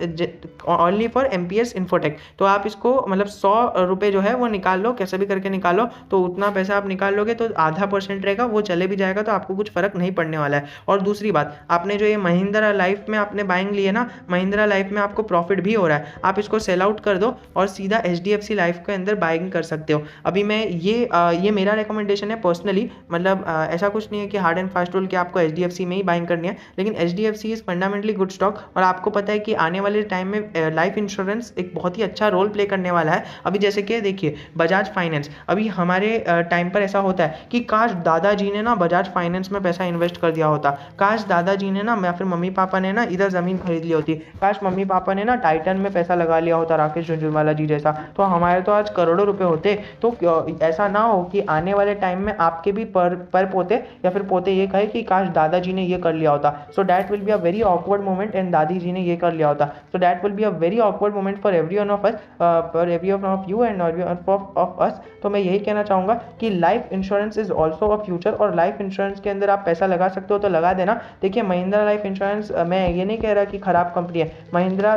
ओनली फॉर एमपीएस इन्फोटेक। तो आप इसको मतलब 100 रुपये जो है वो निकाल लो, कैसे भी करके निकालो, तो उतना पैसा आप निकाल लोगे तो आधा % रहेगा, वो चले भी जाएगा, तो आपको कुछ फर्क नहीं पड़ने वाला है। और दूसरी बात, आपने जो ये महिंद्रा लाइफ में आपने बाइंग ली है ना, महिंद्रा लाइफ में आपको प्रॉफिट भी हो रहा है, आप इसको सेल आउट कर दो और सीधा HDFC लाइफ के अंदर बाइंग कर सकते हो। अभी मैं ये मेरा रिकमेंडेशन है पर्सनली मतलब ऐसा कुछ नहीं है कि हार्ड एंड फास्ट रूल कि आपको HDFC में ही बाइंग करनी है, लेकिन HDFC is fundamentally good stock. और आपको पता है कि आने वाले टाइम में लाइफ इंश्योरेंस एक बहुत ही अच्छा रोल प्ले करने वाला है। अभी जैसे कि देखिए बजाज फाइनेंस, अभी हमारे टाइम पर ऐसा होता है कि काश दादाजी ने ना बजाज फाइनेंस में पैसा इन्वेस्ट कर दिया होता, काश दादाजी ने ना या फिर मम्मी पापा ने ना इधर ज़मीन खरीद ली होती, काश मम्मी पापा ने ना टाइटन में पैसा लगा लिया होता राकेश झुनझुनवाला जी जैसा, तो हमारे तो आज करोड़ों रुपए होते। तो ऐसा ना हो कि आने वाले टाइम में आपके भी पर पोते या फिर पोते ये कहे कि काश दादाजी ने ये कर लिया होता, so that will be a very awkward moment and दादी जी ने ये कर लिया होता, so that will be a very awkward moment for everyone of us, for everyone of you end of us. तो मैं यही कहना चाहूँगा कि life insurance is also a future, और लाइफ इंश्योरेंस के अंदर आप पैसा लगा सकते हो तो लगा देना। देखिए महिंद्रा लाइफ इंश्योरेंस, मैं ये नहीं कह रहा कि खराब कंपनी है, महिंद्रा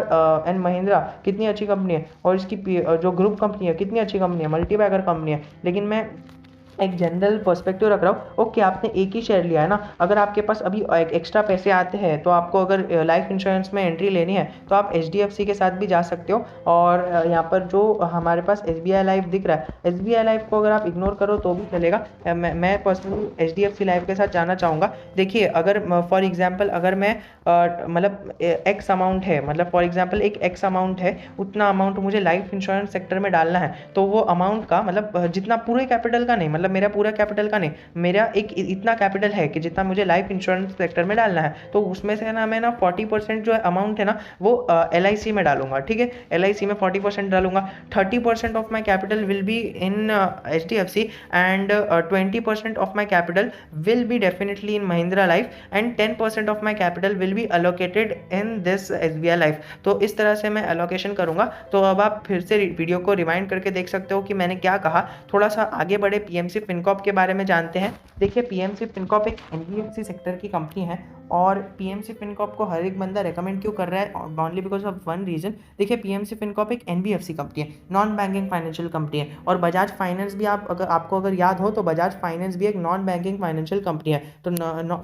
एंड महिंद्रा कितनी अच्छी कंपनी है, और इसकी जो ग्रुप कंपनी है कितनी अच्छी कंपनी है, मल्टीबैगर कंपनी है, लेकिन मैं एक जनरल पर्सपेक्टिव रख रहा हूँ। ओके आपने एक ही शेयर लिया है ना, अगर आपके पास अभी एक्स्ट्रा पैसे आते हैं तो आपको अगर लाइफ इंश्योरेंस में एंट्री लेनी है तो आप HDFC के साथ भी जा सकते हो। और यहाँ पर जो हमारे पास SBI लाइफ दिख रहा है, SBI लाइफ को अगर आप इग्नोर करो तो भी चलेगा। मैं पर्सनली HDFC लाइफ के साथ जाना चाहूँगा। देखिए अगर फॉर एग्जाम्पल अगर मैं मतलब एक्स अमाउंट है, मतलब फॉर एग्जाम्पल एक एक्स अमाउंट है, उतना अमाउंट मुझे लाइफ इंश्योरेंस सेक्टर में डालना है, तो वो अमाउंट का मतलब जितना पूरे कैपिटल का नहीं, मतलब मेरा पूरा कैपिटल का नहीं, मेरा एक इतना कैपिटल है कि जितना मुझे लाइफ इंश्योरेंस सेक्टर में डालना है, तो उसमें से ना मैं ना 40% जो अमाउंट है ना वो LIC में डालूंगा। ठीक है, LIC में 40% डालूंगा, 30% of my capital will be in HDFC and 20% of my capital will be definitely in Mahindra life and 10% of my capital will be allocated in this SBI life. तो इस तरह से मैं एलोकेशन करूंगा। तो अब आप फिर से वीडियो को रिवाइंड करके देख सकते हो कि मैंने क्या कहा। थोड़ा सा आगे बढ़े, PMC फिनकॉर्प के बारे में जानते हैं। देखिए PMC फिनकॉर्प एक NBFC सेक्टर की कंपनी है, और PMC फिनकॉर्प को हर एक बंदा रेकमेंड क्यों कर रहा है, only because of one reason. देखिए PMC फिनकॉर्प एक NBFC कंपनी है, नॉन बैंकिंग फाइनेंशियल कंपनी है, और बजाज फाइनेंस भी आपको अगर याद हो तो बजाज फाइनेंस भी एक नॉन बैंकिंग फाइनेंशियल कंपनी है। तो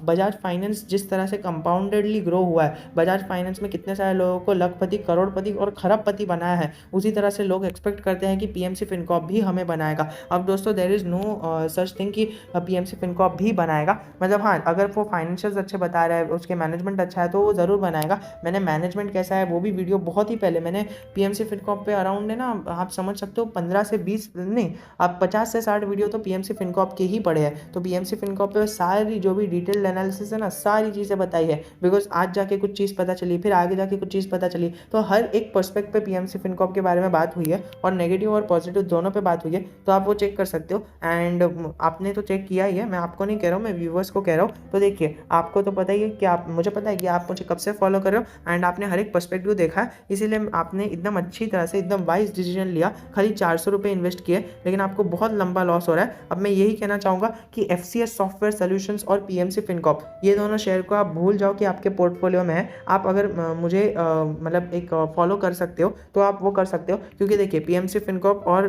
बजाज फाइनेंस जिस तरह से कंपाउंडेडली ग्रो हुआ है, बजाज फाइनेंस में कितने सारे लोगों को लखपति, करोड़पति और खरबपति बनाया है, उसी तरह से लोग एक्सपेक्ट करते हैं कि PMC फिनकॉर्प भी हमें बनाएगा। अब दोस्तों there is no such thing कि PMC फिनकॉर्प भी बनाएगा, मतलब हाँ अगर वो फाइनेंशियल्स अच्छे बता रहा है, उसके मैनेजमेंट अच्छा है तो वो ज़रूर बनाएगा। मैंने मैनेजमेंट कैसा है वो भी वीडियो बहुत ही पहले मैंने PMC फिनकॉर्प पे अराउंड है ना, आप समझ सकते हो 15 से 20 नहीं, आप 50 से 60 वीडियो तो PMC फिनकॉर्प के ही पड़े हैं। तो PMC फिनकॉर्प पे सारी जो भी डिटेल्ड एनालिसिस है ना, सारी चीज़ें बताई है, बिकॉज आज जाके कुछ चीज़ पता चली, फिर आगे जाके कुछ चीज़ पता चली, तो हर एक पर्सपेक्ट पे PMC फिनकॉर्प के बारे में बात हुई है, और नेगेटिव और पॉजिटिव दोनों पे बात हुई है, तो आप वो चेक कर सकते हो। एंड आपने तो चेक किया ही है, मैं आपको नहीं कह रहा हूँ, मैं व्यूवर्स को कह रहा हूँ। तो देखिए आपको तो पता ही है कि मुझे पता है कि आप मुझे कब से फॉलो कर रहे हो, एंड आपने हर एक पर्सपेक्टिव देखा है, इसीलिए आपने एकदम अच्छी तरह से एकदम वाइज डिसीजन लिया। खाली 400 रुपये इन्वेस्ट किए, लेकिन आपको बहुत लंबा लॉस हो रहा है। अब मैं यही कहना चाहूँगा कि FCS सॉफ्टवेयर सोल्यूशंस और PMC फिनकॉर्प, ये दोनों शेयर को आप भूल जाओ कि आपके पोर्टफोलियो में है। आप अगर मुझे मतलब एक फॉलो कर सकते हो तो आप वो कर सकते हो, क्योंकि देखिए PMC फिनकॉर्प और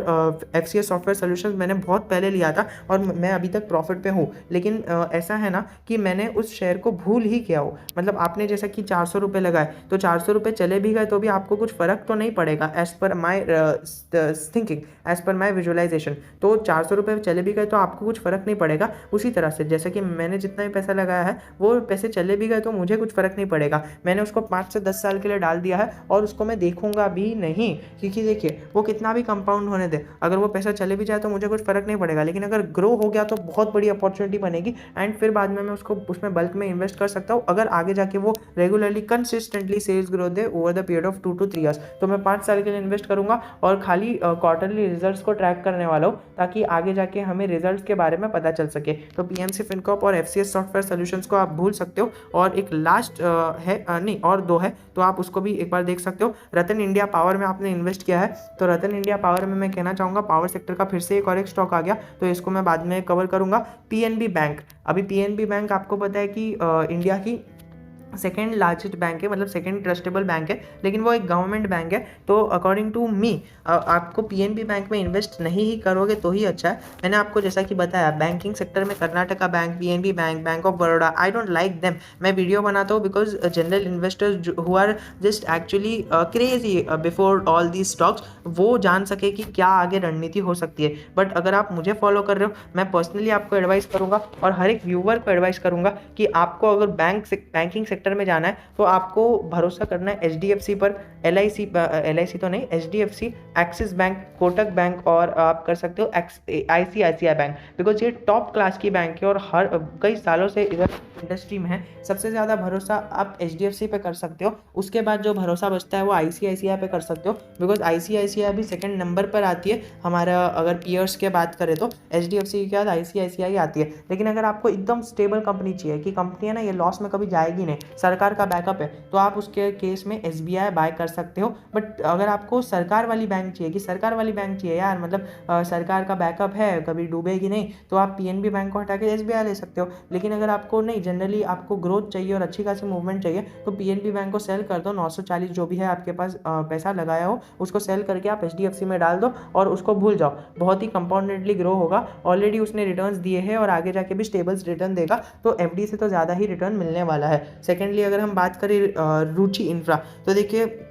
FCS सॉफ्टवेयर सोल्यूशंस मैंने बहुत पहले लिया था, और मैं अभी तक प्रॉफिट पे हूँ, लेकिन ऐसा है ना कि मैंने उस शेयर को भूल ही किया हो। मतलब आपने जैसा कि 400 रुपये लगाए, तो 400 रुपये चले भी गए तो भी आपको कुछ फ़र्क तो नहीं पड़ेगा, as per my thinking, as per my visualisation. तो 400 रुपये चले भी गए तो आपको कुछ फ़र्क नहीं पड़ेगा। उसी तरह से जैसे कि मैंने जितना भी पैसा लगाया है वो पैसे चले भी गए तो मुझे कुछ फ़र्क नहीं पड़ेगा। मैंने उसको 5 से 10 साल के लिए डाल दिया है, और उसको मैं देखूंगा भी नहीं, क्योंकि देखिए वो कितना भी कंपाउंड होने दे, अगर वो पैसा चले भी जाए तो मुझे कुछ फ़र्क नहीं पड़ेगा, लेकिन अगर ग्रो हो गया तो बहुत बड़ी अपॉर्चुनिटी बनेगी, एंड फिर बाद में मैं उसको उसमें बल्क में इन्वेस्ट कर सकता हूँ, अगर आगे जाके वो रेगुलरली कंसिस्टेंटली सेल्स ग्रोथ दे over the period of 2 to 3 years। तो मैं 5 साल के लिए इन्वेस्ट करूंगा, और खाली क्वार्टरली रिजल्ट्स को ट्रैक करने वाला हूँ, ताकि आगे जाके हमें रिजल्ट्स के बारे में पता चल सके। तो PMC फिनकॉर्प और FCS सॉफ्टवेयर सोल्यूशंस को आप भूल सकते हो, और एक लास्ट है नहीं और 2 है, तो आप उसको भी एक बार देख सकते हो। रतन इंडिया पावर में आपने इन्वेस्ट किया है, तो रतन इंडिया पावर में मैं कहना चाहूँगा पावर सेक्टर का फिर से एक और एक स्टॉक आ गया, तो इसको मैं बाद में कवर करूँगा। PNB बैंक, अभी PNB बैंक आपको पता है कि इंडिया की सेकंड लार्जेस्ट बैंक है, मतलब सेकंड ट्रस्टेबल बैंक है, लेकिन वो एक गवर्नमेंट बैंक है। तो अकॉर्डिंग टू मी आपको पीएनबी बैंक में इन्वेस्ट नहीं ही करोगे तो ही अच्छा है। मैंने आपको जैसा कि बताया बैंकिंग सेक्टर में Karnataka bank, PNB bank, bank of Baroda, I don't like them. मैं वीडियो बनाता हूँ because general investors who are just actually crazy before all the stocks, वो जान सके कि क्या आगे रणनीति हो सकती है। बट अगर आप मुझे फॉलो कर रहे हो, मैं पर्सनली आपको एडवाइस करूंगा और हर एक व्यूवर को एडवाइस करूंगा कि आपको अगर बैंकिंग सेक्टर में जाना है तो आपको भरोसा करना है एचडीएफसी पर, एलआईसी तो नहीं, HDFC, axis bank, Kotak bank और आप कर सकते हो आईसीआईसीआई बैंक, बिकॉज ये टॉप क्लास की बैंक है और हर कई सालों से इधर इंडस्ट्री में है। सबसे ज़्यादा भरोसा आप एचडीएफसी पे कर सकते हो, उसके बाद जो भरोसा बचता है वो आईसीआईसीआई पे कर सकते हो, बिकॉज आईसीआईसीआई भी सेकंड नंबर पर आती है हमारा, अगर पीयर्स के बात करें तो एचडीएफसी के बाद आईसीआईसीआई आती है। लेकिन अगर आपको एकदम स्टेबल कंपनी चाहिए कि कंपनी है ना ये लॉस में कभी जाएगी नहीं, सरकार का बैकअप है, तो आप उसके केस में एसबीआई बाय कर सकते हो। बट अगर आपको सरकार वाली बैंक चाहिए कि सरकार वाली बैंक चाहिए यार, मतलब सरकार का बैकअप है, कभी डूबेगी नहीं, तो आप पीएनबी बैंक को हटा के एसबीआई ले सकते हो। लेकिन अगर आपको नहीं, जनरली आपको ग्रोथ चाहिए और अच्छी खासी मूवमेंट चाहिए, तो पीएनबी बैंक को सेल कर दो, 940 जो भी है आपके पास पैसा लगाया हो उसको सेल करके आप एचडीएफसी में डाल दो और उसको भूल जाओ। बहुत ही कंपाउंडेडली ग्रो होगा, ऑलरेडी उसने रिटर्न्स दिए हैं और आगे जाके भी स्टेबल्स रिटर्न देगा, तो एफडी से तो ज़्यादा ही रिटर्न मिलने वाला है। सेकेंडली अगर हम बात करें रुचि इंफ्रा, तो देखिए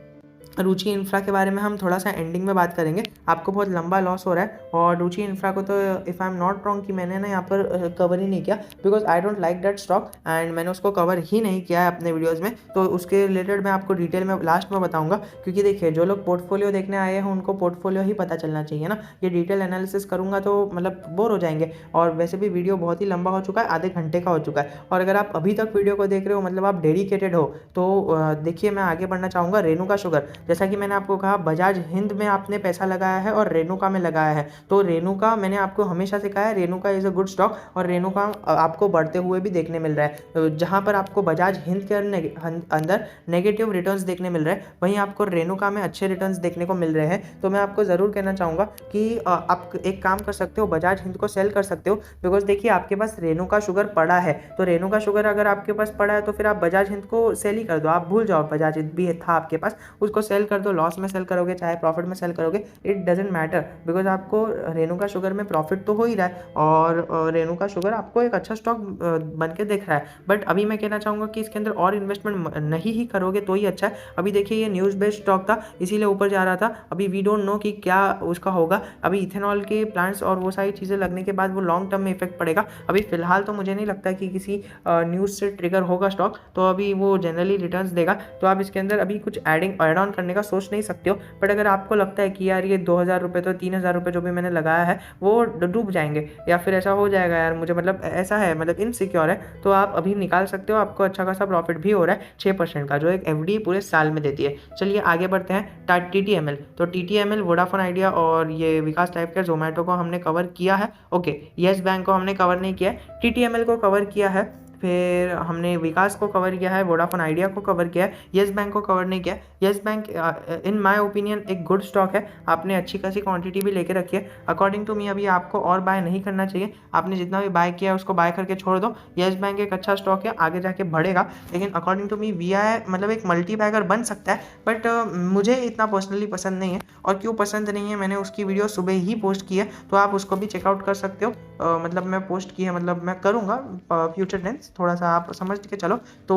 रुचि इंफ्रा के बारे में हम थोड़ा सा एंडिंग में बात करेंगे, आपको बहुत लंबा लॉस हो रहा है। और रुचि इंफ्रा को तो if I am not wrong कि मैंने ना यहाँ पर कवर ही नहीं किया, because I don't like that stock and मैंने उसको कवर ही नहीं किया है अपने वीडियोज़ में, तो उसके रिलेटेड मैं आपको डिटेल में लास्ट में बताऊँगा। क्योंकि देखिए जो लोग पोर्टफोलियो देखने आए हैं उनको पोर्टफोलियो ही पता चलना चाहिए ना, ये डिटेल एनालिसिस करूँगा तो मतलब बोर हो जाएंगे, और वैसे भी वीडियो बहुत ही लंबा हो चुका है, आधे घंटे का हो चुका है। और अगर आप अभी तक वीडियो को देख रहे हो मतलब आप डेडिकेटेड हो, तो देखिए मैं आगे बढ़ना चाहूँगा। रेणुका शुगर, जैसा कि मैंने आपको कहा बजाज हिंद में आपने पैसा लगाया है और रेणुका में लगाया है, तो रेणुका मैंने आपको हमेशा से कहा है Renuka is a good stock, और रेणुका आपको बढ़ते हुए भी देखने मिल रहा है। जहां पर आपको बजाज हिंद के अंदर नेगेटिव रिटर्न्स देखने मिल रहे हैं, वहीं आपको रेणुका में अच्छे रिटर्न्स देखने को मिल रहे हैं। तो मैं आपको ज़रूर कहना चाहूँगा कि आप एक काम कर सकते हो, बजाज हिंद को सेल कर सकते हो, बिकॉज देखिए आपके पास रेणुका शुगर पड़ा है, तो रेणुका शुगर अगर आपके पास पड़ा है तो फिर आप बजाज हिंद को सेल ही कर दो, आप भूल जाओ बजाज हिंद भी था आपके पास, उसको सेल कर दो, लॉस में सेल करोगे चाहे प्रॉफिट में सेल करोगे, इट डजेंट मैटर, बिकॉज आपको रेणुका शुगर में प्रॉफिट तो हो ही रहा है और रेणुका शुगर आपको एक अच्छा स्टॉक बन के दिख रहा है। बट अभी मैं कहना चाहूँगा कि इसके अंदर और इन्वेस्टमेंट नहीं ही करोगे तो ही अच्छा है। अभी देखिए ये न्यूज़ बेस्ड स्टॉक था इसीलिए ऊपर जा रहा था, अभी वी डोंट नो कि क्या उसका होगा। अभी इथेनॉल के प्लांट्स और वो सारी चीज़ें लगने के बाद वो लॉन्ग टर्म में इफेक्ट पड़ेगा। अभी फिलहाल तो मुझे नहीं लगता कि किसी न्यूज़ से ट्रिगर होगा स्टॉक, तो अभी वो जनरली रिटर्न्स देगा, तो आप इसके अंदर अभी कुछ एड ऑन करने का सोच नहीं सकते हो। बट अगर आपको लगता है कि यार ये 2000 रुपये तो 3000 रुपये जो भी मैंने लगाया है वो डूब जाएंगे या फिर ऐसा हो जाएगा यार मुझे मतलब ऐसा है मतलब इनसिक्योर है, तो आप अभी निकाल सकते हो, आपको अच्छा खासा प्रॉफिट भी हो रहा है 6% का, जो एक एफडी पूरे साल में देती है। चलिए आगे बढ़ते हैं। टीटीएमएल, तो टीटीएमएल, वोडाफोन आइडिया और ये विकास टाइप के जोमेटो को हमने कवर किया है। ओके, येस बैंक को हमने कवर नहीं किया है, टीटीएमएल को कवर किया है, फिर हमने विकास को कवर किया है, वोडाफोन आइडिया को कवर किया है, येस बैंक को कवर नहीं किया। Yes bank in my opinion एक गुड स्टॉक है, आपने अच्छी खासी क्वांटिटी भी लेके रखी है। अकॉर्डिंग टू मी अभी आपको और बाय नहीं करना चाहिए, आपने जितना भी बाय किया है उसको बाय करके छोड़ दो। येस बैंक एक अच्छा स्टॉक है, आगे जाके बढ़ेगा, लेकिन अकॉर्डिंग टू मी वीआई मतलब एक मल्टी बैगर बन सकता है, बट मुझे इतना पर्सनली पसंद नहीं है। और क्यों पसंद नहीं है, मैंने उसकी वीडियो सुबह ही पोस्ट की है, तो आप उसको भी चेकआउट कर सकते हो। मतलब मैं पोस्ट की है, मतलब मैं करूँगा फ्यूचर टेंस, थोड़ा सा आप समझ के चलो। तो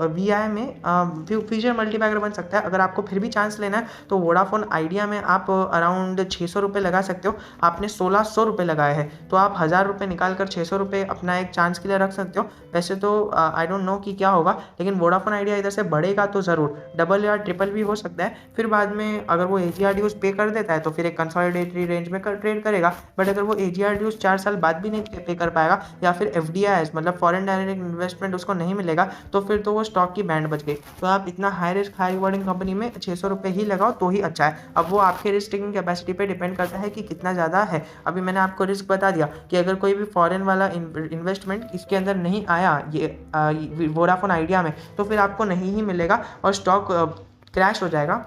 वीआई में फ्यूचर मल्टीबैगर बन सकता है। अगर आपको फिर भी चांस लेना है तो वोडाफोन आइडिया में आप अराउंड 600 रुपये लगा सकते हो, आपने 1600 रुपये लगाए हैं, तो आप 1000 रुपये निकाल कर 600 रुपये अपना एक चांस के लिए रख सकते हो। वैसे तो आई डोंट नो कि क्या होगा, लेकिन वोडाफोन आइडिया इधर से बढ़ेगा तो ज़रूर डबल या ट्रिपल भी हो सकता है। फिर बाद में अगर वो एजीआर ड्यूज पे कर देता है तो फिर एक कंसोलिडेटरी रेंज में ट्रेड करेगा, बट अगर वो एजीआर ड्यूज 4 साल बाद भी नहीं पे कर पाएगा या फिर एफडीआई मतलब फॉरेन डायरेक्ट इन्वेस्टमेंट उसको नहीं मिलेगा, तो फिर तो वो स्टॉक की बैंड बच गई। तो आप इतना high risk high rewarding company में 600 रुपये ही लगाओ तो ही अच्छा है। अब वो आपके रिस्क टेकिंग कैपेसिटी पे डिपेंड करता है कि कितना ज़्यादा है। अभी मैंने आपको रिस्क बता दिया कि अगर कोई भी फॉरेन वाला इन्वेस्टमेंट इसके अंदर नहीं आया ये वोडाफोन आइडिया में, तो फिर आपको नहीं ही मिलेगा और स्टॉक क्रैश हो जाएगा।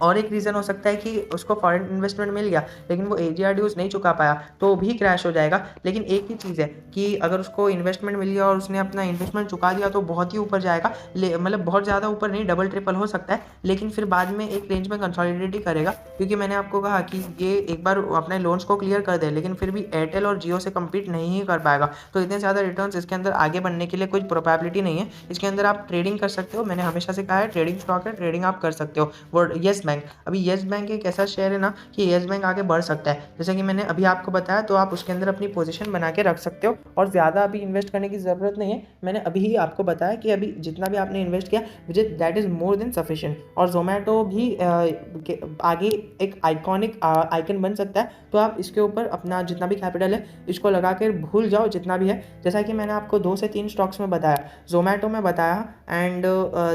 और एक रीज़न हो सकता है कि उसको फॉरेन इन्वेस्टमेंट मिल गया लेकिन वो एजीआर ड्यूज नहीं चुका पाया तो भी क्रैश हो जाएगा। लेकिन एक ही चीज़ है कि अगर उसको इन्वेस्टमेंट मिल गया और उसने अपना इन्वेस्टमेंट चुका दिया तो बहुत ही ऊपर जाएगा, मतलब बहुत ज़्यादा ऊपर नहीं, डबल ट्रिपल हो सकता है, लेकिन फिर बाद में एक रेंज में कंसोलिडेट ही करेगा। क्योंकि मैंने आपको कहा कि ये एक बार अपने लोन्स को क्लियर कर दे लेकिन फिर भी एयरटेल और जियो से कम्पीट नहीं ही कर पाएगा, तो इतने ज़्यादा रिटर्न्स इसके अंदर आगे बढ़ने के लिए कुछ प्रोबेबिलिटी नहीं है। इसके अंदर आप ट्रेडिंग कर सकते हो, मैंने हमेशा से कहा है ट्रेडिंग स्टॉक है, ट्रेडिंग आप कर सकते हो। वो येस बैंक, अभी येस बैंक एक ऐसा शेयर है ना कि येस बैंक आगे बढ़ सकता है, जैसे कि मैंने अभी आपको बताया, तो आप उसके अंदर अपनी पोजीशन बना के रख सकते हो और ज़्यादा अभी इन्वेस्ट करने की ज़रूरत नहीं है। मैंने अभी ही आपको बताया कि अभी जितना भी आपने इन्वेस्ट किया मुझे that is more than sufficient. और जोमेटो भी आगे एक आइकॉनिक आइकन बन सकता है, तो आप इसके ऊपर अपना जितना भी कैपिटल है इसको लगा कर भूल जाओ जितना भी है। जैसा कि मैंने आपको 2 से 3 स्टॉक्स में बताया, जोमेटो में बताया एंड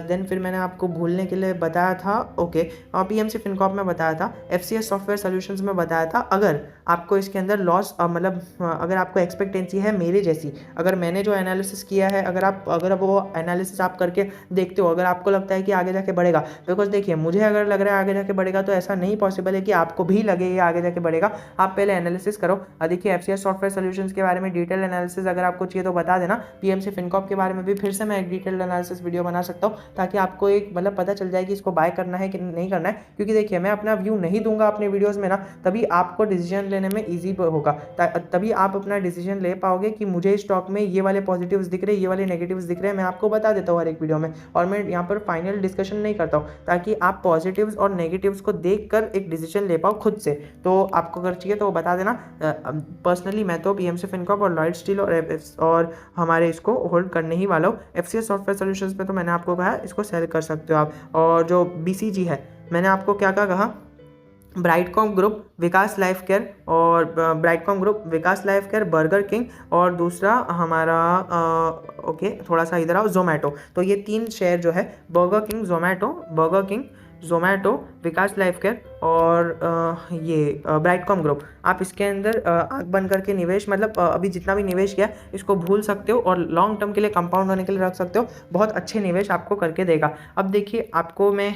देन फिर मैंने आपको भूलने के लिए बताया था ओके पीएमसी फिनकॉर्प में बताया था, एफसीएस सॉफ्टवेयर सॉल्यूशंस में बताया था। अगर आपको इसके अंदर लॉस मतलब अगर आपको एक्सपेक्टेंसी है मेरे जैसी, अगर मैंने जो एनालिसिस किया है, अगर वो एनालिसिस आप करके देखते हो, अगर आपको लगता है कि आगे जाके बढ़ेगा, बिकॉज देखिए मुझे अगर लग रहा है आगे जाके बढ़ेगा तो ऐसा नहीं पॉसिबल है कि आपको भी लगे ये आगे जाके बढ़ेगा। आप पहले एनालिसिस करो। देखिए एफसीएस सॉफ्टवेयर सॉल्यूशंस के बारे में डिटेल एनालिसिस अगर आपको चाहिए तो बता देना। पीएमसी फिनकॉर्प के बारे में भी फिर से मैं एक डिटेल एनालिसिस वीडियो बना सकता हूँ ताकि आपको एक मतलब पता चल जाए कि इसको बाय करना है कि नहीं करना है। क्योंकि देखिए मैं अपना व्यू नहीं दूंगा अपने वीडियोस में ना, तभी आपको डिसीजन लेने में ईजी होगा, तभी आप अपना डिसीजन ले पाओगे कि मुझे इस स्टॉक में ये वाले पॉजिटिव्स दिख रहे हैं, ये वाले नेगेटिव्स दिख रहे हैं। मैं आपको बता देता हूँ हर एक वीडियो में, और मैं यहाँ पर फाइनल डिस्कशन नहीं करता हूँ ताकि आप पॉजिटिव्स और नेगेटिव्स को देखकर एक डिसीजन ले पाओ खुद से। तो आपको अगर चाहिए तो बता देना। पर्सनली मैं तो पीएमसी फिनकॉर्प और लॉयड स्टील और हमारे इसको होल्ड करने ही वाला हूँ। एफसीएस सॉफ्टवेयर सॉल्यूशंस पे तो मैंने आपको कहा इसको सेल कर सकते हो आप। और जो बीसीजी है मैंने आपको क्या कहा, ब्राइटकॉम ग्रुप, विकास लाइफ केयर, और ब्राइटकॉम ग्रुप, विकास लाइफ केयर, बर्गर किंग, और दूसरा हमारा ओके थोड़ा सा इधर आओ, जोमेटो। तो ये 3 शेयर जो है बर्गर किंग, जोमेटो, विकास लाइफ केयर और ये ब्राइटकॉम ग्रुप, आप इसके अंदर आंख बंद करके निवेश मतलब अभी जितना भी निवेश किया इसको भूल सकते हो और लॉन्ग टर्म के लिए कंपाउंड होने के लिए रख सकते हो। बहुत अच्छे निवेश आपको करके देगा। अब देखिए आपको मैं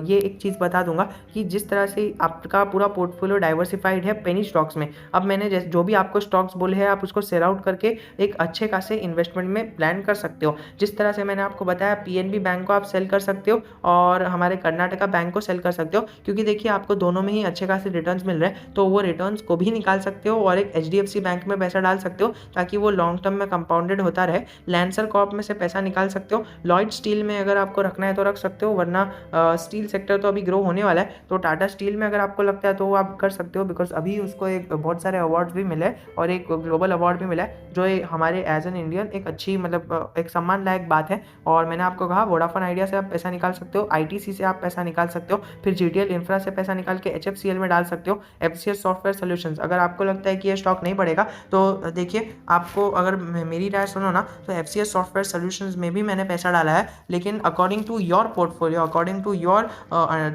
ये एक चीज़ बता दूंगा कि जिस तरह से आपका पूरा पोर्टफोलियो डाइवर्सिफाइड है पेनी स्टॉक्स में, अब मैंने जो भी आपको स्टॉक्स बोले हैं आप उसको सेल आउट करके एक अच्छे खासे इन्वेस्टमेंट में प्लान कर सकते हो। जिस तरह से मैंने आपको बताया पीएनबी बैंक को आप सेल कर सकते हो और हमारे कर्नाटका बैंक को सेल कर सकते हो, क्योंकि देखिए आपको दोनों में ही अच्छे खासे रिटर्न्स मिल रहे हैं, तो वो रिटर्न्स को भी निकाल सकते हो और एक एचडीएफसी बैंक में पैसा डाल सकते हो ताकि वो लॉन्ग टर्म में कंपाउंडेड होता रहे। लैंसर कॉर्प में से पैसा निकाल सकते हो। लॉयड स्टील में अगर आपको रखना है तो रख सकते हो, वरना स्टील सेक्टर तो अभी ग्रो होने वाला है, तो टाटा स्टील में अगर आपको लगता है तो वो आप कर सकते हो, बिकॉज अभी उसको एक बहुत सारे अवार्ड्स भी मिले और एक ग्लोबल अवार्ड भी मिला है, जो हमारे एज एन इंडियन एक अच्छी मतलब एक सम्मान लायक बात है। और मैंने आपको कहा वोडाफोन आइडिया से आप पैसा निकाल सकते हो, आईटीसी से आप पैसा निकाल सकते हो, फिर जीटीएल इंफ्रा से पैसा निकाल के एचएफसीएल में डाल सकते हो। एफसीएस सॉफ्टवेयर सॉल्यूशंस, अगर आपको लगता है कि ये स्टॉक नहीं बढ़ेगा तो देखिए आपको अगर मेरी राय सुनो ना, तो एफसीएस सॉफ्टवेयर सॉल्यूशंस में भी मैंने पैसा डाला है, लेकिन according to your portfolio, according to your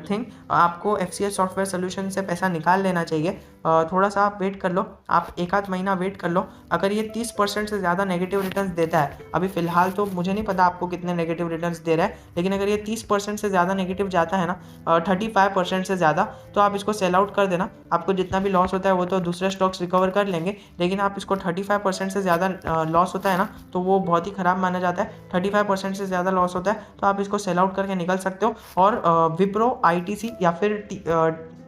thing, आपको एफसीएस सॉफ्टवेयर सॉल्यूशन से पैसा निकाल लेना चाहिए। थोड़ा सा आप वेट कर लो, आप 1 आध महीना वेट कर लो। अगर ये 30% से ज़्यादा नेगेटिव रिटर्न्स देता है, अभी फिलहाल तो मुझे नहीं पता आपको कितने नेगेटिव रिटर्न्स दे रहा है, लेकिन अगर ये 30% से ज़्यादा नेगेटिव जाता है ना, 35% से ज़्यादा, तो आप इसको सेल आउट कर देना। आपको जितना भी लॉस होता है वो तो दूसरे स्टॉक्स रिकवर कर लेंगे, लेकिन आप इसको 35% से ज़्यादा लॉस होता है ना, तो वो बहुत ही ख़राब माना जाता है। 35% से ज़्यादा लॉस होता है तो आप इसको सेल आउट करके निकल सकते हो। और विप्रो, आईटीसी या फिर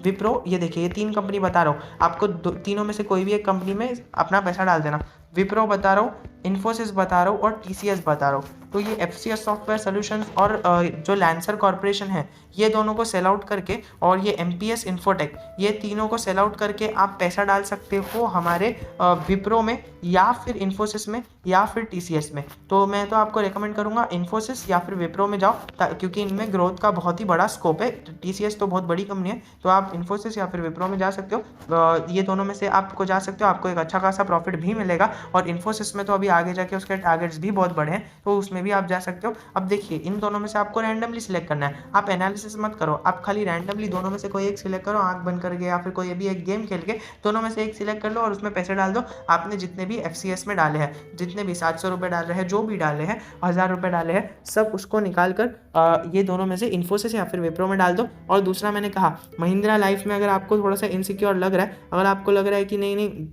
विप्रो, ये देखिए ये 3 कंपनी बता रहा हूँ आपको, तीनों में से कोई भी एक कंपनी में अपना पैसा डाल देना। विप्रो बता रहा हूँ, इन्फोसिस बता रहा हूँ और टीसीएस बता रहा हूँ। तो ये एफसीएस सॉफ्टवेयर सॉल्यूशंस और जो लैंसर कॉर्पोरेशन है, ये दोनों को सेल आउट करके, और ये एमपीएस इन्फोटेक, ये तीनों को सेल आउट करके आप पैसा डाल सकते हो हमारे विप्रो में या फिर इन्फोसिस में या फिर टीसीएस में। तो मैं तो आपको रेकमेंड करूँगा इन्फोसिस या फिर विप्रो में जाओ, क्योंकि इनमें ग्रोथ का बहुत ही बड़ा स्कोप है। टीसीएस तो बहुत बड़ी कंपनी है, तो आप इन्फोसिस या फिर विप्रो में जा सकते हो। ये दोनों में से आपको जा सकते हो, आपको एक अच्छा खासा प्रॉफिट भी मिलेगा। और इन्फोसिस में तो अभी आगे जाके उसके टारगेट्स भी बहुत बड़े हैं, तो उसमें भी आप जा सकते हो। अब देखिए इन दोनों में से आपको रैंडमली सिलेक्ट करना है, आप एनालिसिस मत करो, आप खाली रैंडमली दोनों में से कोई एक सिलेक्ट करो, आंख बंद करके या फिर कोई भी एक गेम खेल के दोनों में से एक सिलेक्ट कर लो और उसमें पैसे डाल दो। आपने जितने भी FCS में डाले हैं, जितने भी 700 रुपये डाले हैं, जो भी डाले हैं, 1000 रुपये डाले हैं, सब उसको निकाल कर ये दोनों में से इन्फोसिस या फिर विप्रो में डाल दो। और दूसरा मैंने कहा महिंद्रा लाइफ में अगर आपको थोड़ा सा इनसिक्योर लग रहा है, अगर आपको लग रहा है कि नहीं नहीं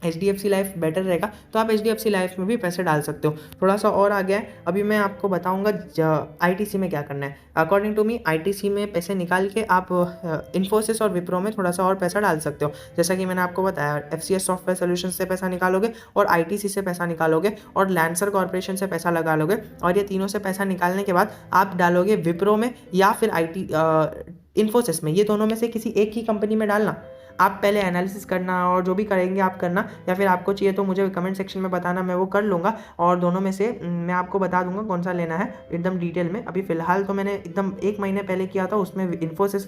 HDFC लाइफ बेटर रहेगा, तो आप HDFC लाइफ में भी पैसे डाल सकते हो। थोड़ा सा और आ गया है, अभी मैं आपको बताऊंगा ITC में क्या करना है। अकॉर्डिंग टू मी ITC में पैसे निकाल के आप इन्फोसिस और विप्रो में थोड़ा सा और पैसा डाल सकते हो। जैसा कि मैंने आपको बताया, FCS सॉफ्टवेयर सोल्यूशन से पैसा निकालोगे और ITC से पैसा निकालोगे और लैंसर कॉर्पोरेशन से पैसा लगा लोगे, और ये तीनों से पैसा निकालने के बाद आप डालोगे विप्रो में या फिर इन्फोसिस में। ये दोनों में से किसी एक ही कंपनी में डालना। आप पहले एनालिसिस करना और जो भी करेंगे आप करना, या फिर आपको चाहिए तो मुझे कमेंट सेक्शन में बताना, मैं वो कर लूँगा। और दोनों में से मैं आपको बता दूंगा कौन सा लेना है एकदम डिटेल में। अभी फ़िलहाल तो मैंने एकदम 1 महीने पहले किया था, उसमें इन्फोसिस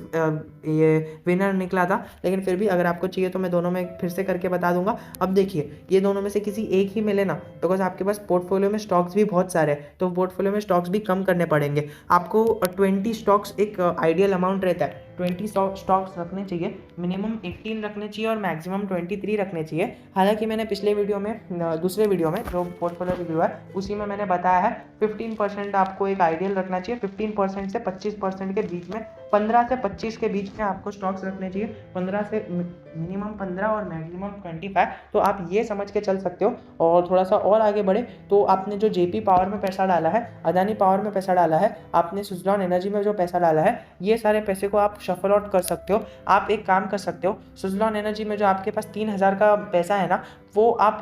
ये विनर निकला था, लेकिन फिर भी अगर आपको चाहिए तो मैं दोनों में फिर से करके बता दूंगा। अब देखिए ये दोनों में से किसी एक ही में लेना, बिकॉज आपके पास पोर्टफोलियो में स्टॉक्स भी बहुत सारे हैं, तो पोर्टफोलियो में स्टॉक्स भी कम करने पड़ेंगे आपको। 20 स्टॉक्स एक आइडियल अमाउंट रहता है, 20 स्टॉक्स रखने चाहिए, मिनिमम 18 रखने चाहिए और मैक्सिमम 23 रखने चाहिए। हालांकि मैंने पिछले वीडियो में, दूसरे वीडियो में जो पोर्टफोलियो रिव्यू है उसी में मैंने बताया है 15% आपको एक आइडियल रखना चाहिए, 15% से 25% के बीच में, 15 से 25 के बीच में आपको स्टॉक्स रखने चाहिए, 15 से मिनिमम 15 और मैक्सिमम 25। तो आप ये समझ के चल सकते हो। और थोड़ा सा और आगे बढ़े तो आपने जो JP पावर में पैसा डाला है, अदानी पावर में पैसा डाला है, आपने सुजलॉन एनर्जी में जो पैसा डाला है, ये सारे पैसे को आप शफल आउट कर सकते हो। आप एक काम कर सकते हो, सुजलॉन एनर्जी में जो आपके पास 3000 का पैसा है ना, वो आप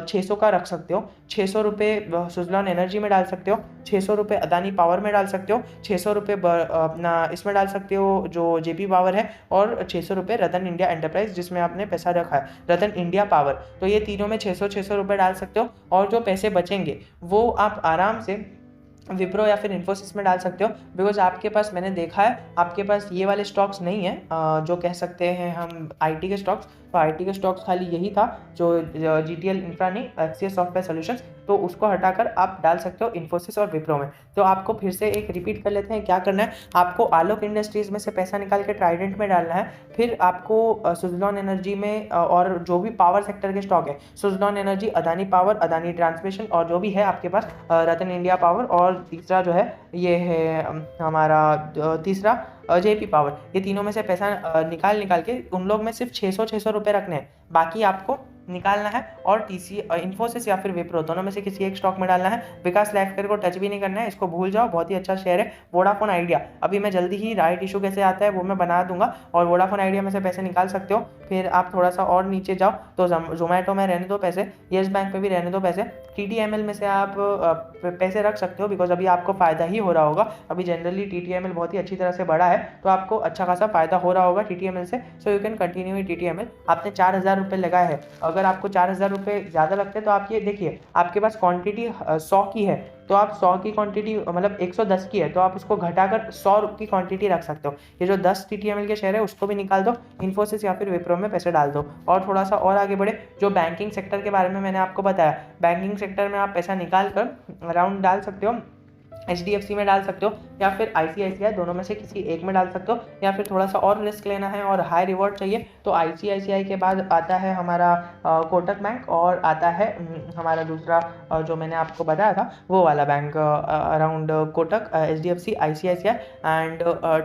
600 का रख सकते हो। 600 रुपये सुजलॉन एनर्जी में डाल सकते हो, 600 रुपये अदानी पावर में डाल सकते हो, 600 रुपये अपना इसमें डाल सकते हो जो JP पावर है, और 600 रुपये रतन इंडिया एंटरप्राइज जिसमें आपने पैसा रखा है, रतन इंडिया पावर। तो ये तीनों में 600 रुपये डाल सकते हो, और जो पैसे बचेंगे वो आप आराम से विप्रो या फिर इन्फोसिस में डाल सकते हो। बिकॉज आपके पास, मैंने देखा है आपके पास ये वाले स्टॉक्स नहीं है, जो कह सकते हैं हम IT के स्टॉक्स। तो IT के स्टॉक्स खाली यही था जो GTL इंफ्रा नहीं, FCS सॉफ्टवेयर सोल्यूशंस, तो उसको हटाकर आप डाल सकते हो इन्फोसिस और विप्रो में। तो आपको फिर से एक रिपीट कर लेते हैं क्या करना है। आपको आलोक इंडस्ट्रीज़ में से पैसा निकाल के ट्राइडेंट में डालना है, फिर आपको सुजलॉन एनर्जी में और जो भी पावर सेक्टर के स्टॉक है, Suzlon energy, Adani power, Adani transmission, और जो भी है आपके पास रतन इंडिया पावर, और तीसरा जो है ये है हमारा तीसरा JP पावर, ये तीनों में से पैसा निकाल के उन लोग में सिर्फ 600 रुपये रखने हैं, बाकी आपको निकालना है। और इन्फोसिस या फिर विप्रो दोनों में से किसी एक स्टॉक में डालना है। विकास लाइफ केयर को टच भी नहीं करना है, इसको भूल जाओ, बहुत ही अच्छा शेयर है। वोडाफोन आइडिया, अभी मैं जल्दी ही राइट इशू कैसे आता है वो मैं बना दूंगा, और वोडाफोन आइडिया में से पैसे निकाल सकते हो। फिर आप थोड़ा सा और नीचे जाओ तो जोमेटो में रहने दो पैसे, येस बैंक में भी रहने दो पैसे, TTML में से आप पैसे रख सकते हो, बिकॉज अभी आपको फ़ायदा ही हो रहा होगा। अभी जनरली TTML बहुत ही अच्छी तरह से बढ़ा है, तो आपको अच्छा खासा फ़ायदा हो रहा होगा TTML से, so you can continue TTML। आपने 4000 रुपये लगाए हैं, अगर आपको 4000 रुपये ज़्यादा लगते हैं तो आप ये देखिए, आपके पास क्वांटिटी 100 की है, तो आप 100 की क्वांटिटी मतलब 110 की है, तो आप उसको घटाकर 100 की क्वांटिटी रख सकते हो। ये जो 10 TTML के शेयर है उसको भी निकाल दो, इन्फोसिस या फिर विप्रो में पैसे डाल दो। और थोड़ा सा और आगे बढ़े, जो बैंकिंग सेक्टर के बारे में मैंने आपको बताया, बैंकिंग सेक्टर में आप पैसा निकाल कर अराउंड डाल सकते हो, HDFC में डाल सकते हो या फिर ICICI, दोनों में से किसी एक में डाल सकते हो। या फिर थोड़ा सा और रिस्क लेना है और हाई रिवॉर्ड चाहिए तो ICICI के बाद आता है हमारा कोटक बैंक, और आता है हमारा दूसरा जो मैंने आपको बताया था वो वाला bank, around Kotak, HDFC, ICICI, and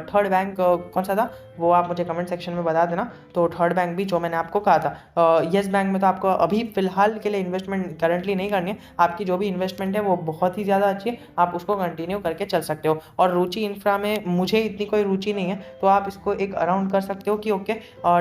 third bank कौन सा था वो आप मुझे कमेंट सेक्शन में बता देना। तो थर्ड बैंक भी जो मैंने आपको कहा था, येस बैंक में तो आपको अभी फ़िलहाल के लिए इन्वेस्टमेंट करंटली नहीं करनी है, आपकी जो भी इन्वेस्टमेंट है वो बहुत ही ज़्यादा अच्छी है, आप उसको कंटिन्यू करके चल सकते हो। और रुचि इंफ्रा में मुझे इतनी कोई रुचि नहीं है, तो आप इसको एक अराउंड कर सकते हो कि ओके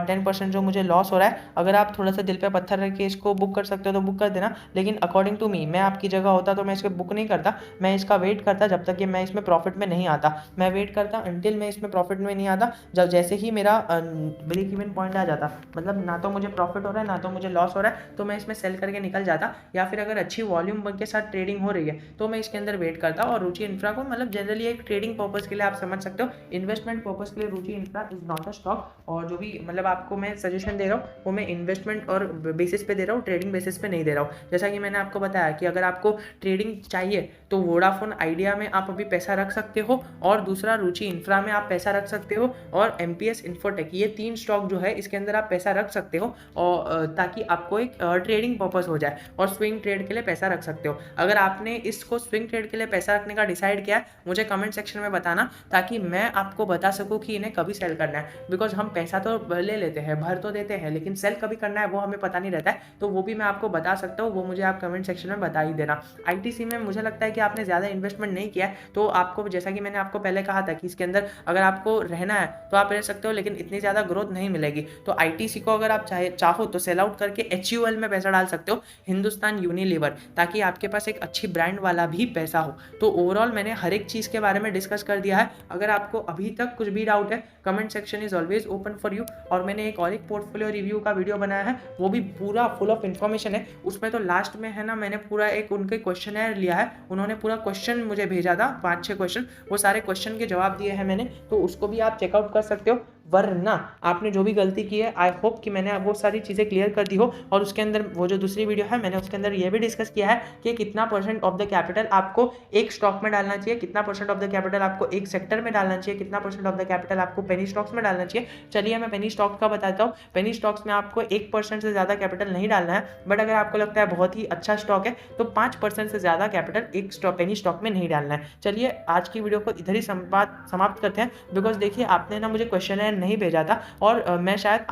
10% जो मुझे लॉस हो रहा है, अगर आप थोड़ा सा दिल पे पत्थर रख के इसको बुक कर सकते हो तो बुक कर देना। लेकिन अकॉर्डिंग टू मी, मैं आपकी जगह होता तो मैं इसको बुक नहीं करता, मैं इसका वेट करता जब तक कि मैं इसमें प्रॉफिट में नहीं आता। मैं वेट करता अंटिल मैं इसमें प्रॉफिट में नहीं आता, जब जैसे ही मेरा ब्रेक इवन पॉइंट आ जाता, मतलब ना तो मुझे प्रॉफिट हो रहा है ना तो मुझे लॉस हो रहा है, तो मैं इसमें सेल करके निकल जाता। या फिर अगर अच्छी वॉल्यूम के साथ ट्रेडिंग हो रही है तो मैं इसके अंदर वेट करता। और रुचि इंफ्रा को मतलब जनरली एक ट्रेडिंग पर्पस के लिए आप समझ सकते हो, इन्वेस्टमेंट पर्पस के लिए Ruchi Infra is not a stock. और जो भी मतलब आपको मैं सजेशन दे रहा हूँ वो मैं इन्वेस्टमेंट और बेसिस पे दे रहा हूँ, ट्रेडिंग बेसिस पे नहीं दे रहा हूँ। जैसा कि मैंने आपको बताया कि अगर आपको ट्रेडिंग चाहिए तो वोडाफोन आइडिया में आप अभी पैसा रख सकते हो, और दूसरा रुचि इंफ्रा में आप पैसा रख सकते हो, और एमपीएस इन्फोटेक, ये 3 स्टॉक जो है इसके अंदर आप पैसा रख सकते हो, और ताकि आपको एक ट्रेडिंग पर्पस हो जाए और स्विंग ट्रेड के लिए पैसा रख सकते हो। अगर आपने इसको स्विंग ट्रेड के लिए पैसा रखने का डिसाइड किया है, मुझे कमेंट सेक्शन में बताना, ताकि मैं आपको बता सकूं कि इन्हें कभी सेल करना है। बिकॉज हम पैसा तो ले लेते हैं, भर तो देते हैं, लेकिन सेल कभी करना है वो हमें पता नहीं रहता है, तो वो भी मैं आपको बता सकता हूँ, वो मुझे आप कमेंट सेक्शन में बता ही देना। आईटीसी में मुझे लगता है कि आपने ज़्यादा इन्वेस्टमेंट नहीं किया है, तो आपको जैसा कि मैंने आपको पहले कहा था कि इसके अंदर अगर आपको रहना है तो आप रह सकते हो, लेकिन इतनी ज़्यादा ग्रोथ नहीं मिलेगी। तो आईटीसी को अगर आप चाहो तो सेल आउट करके एचयूएल में पैसा डाल सकते हो, हिंदुस्तान यूनिलीवर, ताकि आपके पास एक अच्छी ब्रांड वाला भी पैसा हो। तो ओवरऑल मैंने हर एक चीज़ के बारे में डिस्कस कर दिया है। अगर आपको अभी तक कुछ भी डाउट है, comment section is always open for you. और मैंने एक और एक पोर्टफोलियो रिव्यू का वीडियो बनाया है, वो भी पूरा फुल ऑफ इन्फॉर्मेशन है। उसमें तो लास्ट में है ना, मैंने पूरा एक उनके क्वेश्चन लिया है, उन्होंने पूरा क्वेश्चन मुझे भेजा था, 5-6 क्वेश्चन, वो सारे क्वेश्चन के जवाब दिए हैं मैंने, तो उसको भी आप चेकआउट कर सकते हो। वरना आपने जो भी गलती की है, आई होप कि मैंने वो सारी चीज़ें क्लियर कर दी हो। और उसके अंदर वो जो दूसरी वीडियो है मैंने उसके अंदर ये भी डिस्कस किया है कि कितना % ऑफ द कैपिटल आपको एक स्टॉक में डालना चाहिए, कितना % ऑफ द कैपिटल आपको एक सेक्टर में डालना चाहिए, कितना % ऑफ द कैपिटल आपको पेनी स्टॉक्स में डालना चाहिए। चलिए मैं पेनी स्टॉक्स का बताता हूँ। पेनी स्टॉक्स में आपको 1% से ज़्यादा कैपिटल नहीं डालना है, बट अगर आपको लगता है बहुत ही अच्छा स्टॉक है तो 5% से ज़्यादा कैपिटल एक पेनी स्टॉक में नहीं डालना है। चलिए आज की वीडियो को इधर ही समाप्त करते हैं, बिकॉज देखिए आपने ना मुझे क्वेश्चनर नहीं भेजा था, और मैं शायद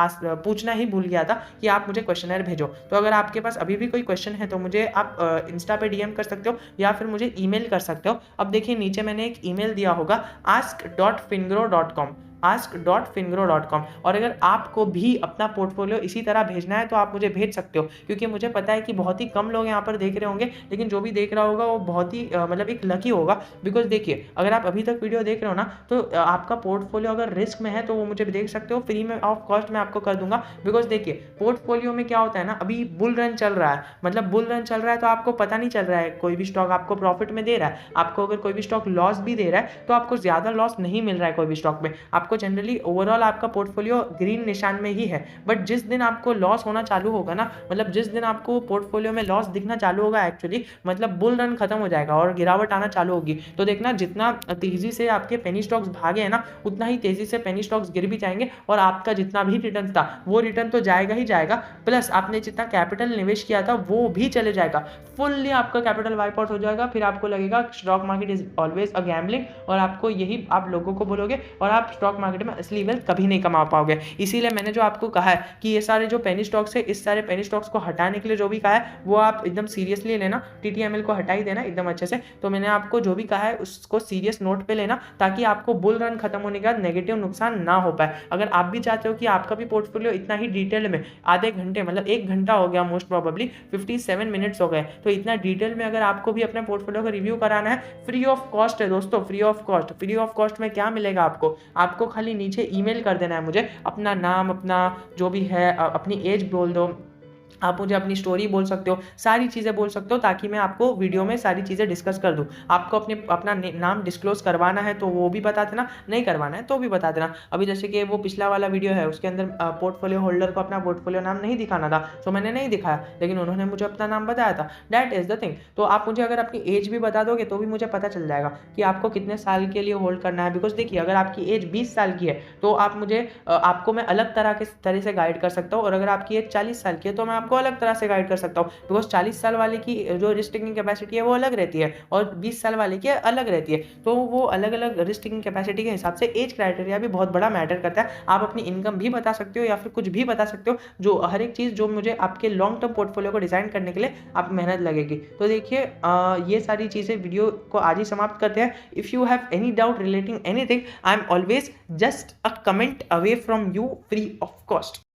पूछना ही भूल गया था कि आप मुझे क्वेश्चनर भेजो। तो अगर आपके पास अभी भी कोई क्वेश्चन है तो मुझे आप इंस्टा पे डीएम कर सकते हो, या फिर मुझे ईमेल कर सकते हो। अब देखिए नीचे मैंने एक ईमेल दिया होगा ask.fingrow.com, ask.fingrow.com। और अगर आपको भी अपना पोर्टफोलियो इसी तरह भेजना है तो आप मुझे भेज सकते हो, क्योंकि मुझे पता है कि बहुत ही कम लोग यहाँ पर देख रहे होंगे, लेकिन जो भी देख रहा होगा वो बहुत ही मतलब एक लकी होगा। बिकॉज देखिए अगर आप अभी तक वीडियो देख रहे हो ना, तो आपका पोर्टफोलियो अगर रिस्क में है तो वो मुझे देख सकते हो, फ्री में ऑफ कॉस्ट मैं आपको कर दूंगा। बिकॉज देखिए पोर्टफोलियो में क्या होता है ना, अभी बुल रन चल रहा है, मतलब बुल रन चल रहा है तो आपको पता नहीं चल रहा है, कोई भी स्टॉक आपको प्रॉफिट में दे रहा है, आपको अगर कोई भी स्टॉक लॉस भी दे रहा है तो आपको ज़्यादा लॉस नहीं मिल रहा है कोई भी स्टॉक में। आपको जनरली ओवरऑल आपका पोर्टफोलियो ग्रीन निशान में ही है, बट जिस दिन आपको लॉस होना चालू होगा ना, मतलब जिस दिन आपको पोर्टफोलियो में लॉस दिखना चालू होगा, एक्चुअली मतलब बुल रन खत्म हो जाएगा और गिरावट आना चालू होगी। तो देखना जितना तेजी से आपके पेनी स्टॉक्स भागे हैं ना, उतना ही तेजी से पेनी स्टॉक्स गिर भी जाएंगे, और आपका जितना भी रिटर्न था वो रिटर्न तो जाएगा ही जाएगा, प्लस आपने जितना कैपिटल निवेश किया था वो भी चले जाएगा, फुल्ली आपका कैपिटल वाइप आउट हो जाएगा। फिर आपको लगेगा stock market is always a gambling, और आपको यही आप लोगों को बोलोगे, और आप स्टॉक मार्केट में असली वेल्थ कभी नहीं कमा पाओगे। इसीलिए मैंने जो आपको कहा है कि ये सारे जो पेनी स्टॉक्स है, इस सारे पेनी स्टॉक्स को हटाने के लिए जो भी कहा है वो आप एकदम सीरियसली लेना, टीटीएमएल को हटा ही देना एकदम अच्छे से। तो मैंने आपको जो भी कहा है उसको सीरियस नोट पे लेना, ताकि आपको बुल रन खत्म होने के बाद नेगेटिव नुकसान ना हो पाए। अगर आप भी चाहते हो कि आपका भी पोर्टफोलियो इतना ही डिटेल में आधे घंटे, मतलब 1 घंटा हो गया मोस्ट प्रोबेबली 57 मिनट्स हो गए, तो इतना डिटेल में अगर आपको भी अपने पोर्टफोलियो का रिव्यू कराना है, फ्री ऑफ कॉस्ट है दोस्तों, free of cost. Free of cost में क्या मिलेगा आपको खाली नीचे ईमेल कर देना है मुझे, अपना नाम, अपना जो भी है, अपनी एज बोल दो, आप मुझे अपनी स्टोरी बोल सकते हो, सारी चीज़ें बोल सकते हो, ताकि मैं आपको वीडियो में सारी चीज़ें डिस्कस कर दूं। आपको अपना नाम डिस्क्लोज करवाना है तो वो भी बता देना, नहीं करवाना है तो भी बता देना। अभी जैसे कि वो पिछला वाला वीडियो है उसके अंदर पोर्टफोलियो होल्डर को अपना पोर्टफोलियो नाम नहीं दिखाना था, तो मैंने नहीं दिखाया, लेकिन उन्होंने मुझे अपना नाम बताया था। That is the thing. तो आप मुझे अगर अपनी एज भी बता दोगे तो भी मुझे पता चल जाएगा कि आपको कितने साल के लिए होल्ड करना है। बिकॉज देखिए अगर आपकी एज 20 साल की है तो आपको मैं अलग तरह से गाइड कर सकता हूँ, और अगर आपकी एज 40 साल की है तो मैं आपको अलग तरह से गाइड कर सकता हूँ। बिकॉज 40 साल वाले की जो रिस्क टेकिंग कैपेसिटी है वो अलग रहती है, और 20 साल वाले की अलग रहती है, तो वो अलग अलग रिस्क टेकिंग कैपेसिटी के हिसाब से एज क्राइटेरिया भी बहुत बड़ा मैटर करता है। आप अपनी इनकम भी बता सकते हो या फिर कुछ भी बता सकते हो, जो हर एक चीज़ जो मुझे आपके लॉन्ग टर्म पोर्टफोलियो को डिजाइन करने के लिए आप मेहनत लगेगी। तो देखिए ये सारी चीज़ें वीडियो को आज ही समाप्त करते हैं। If you have any doubt relating anything, I am always just a comment away from you, free of cost.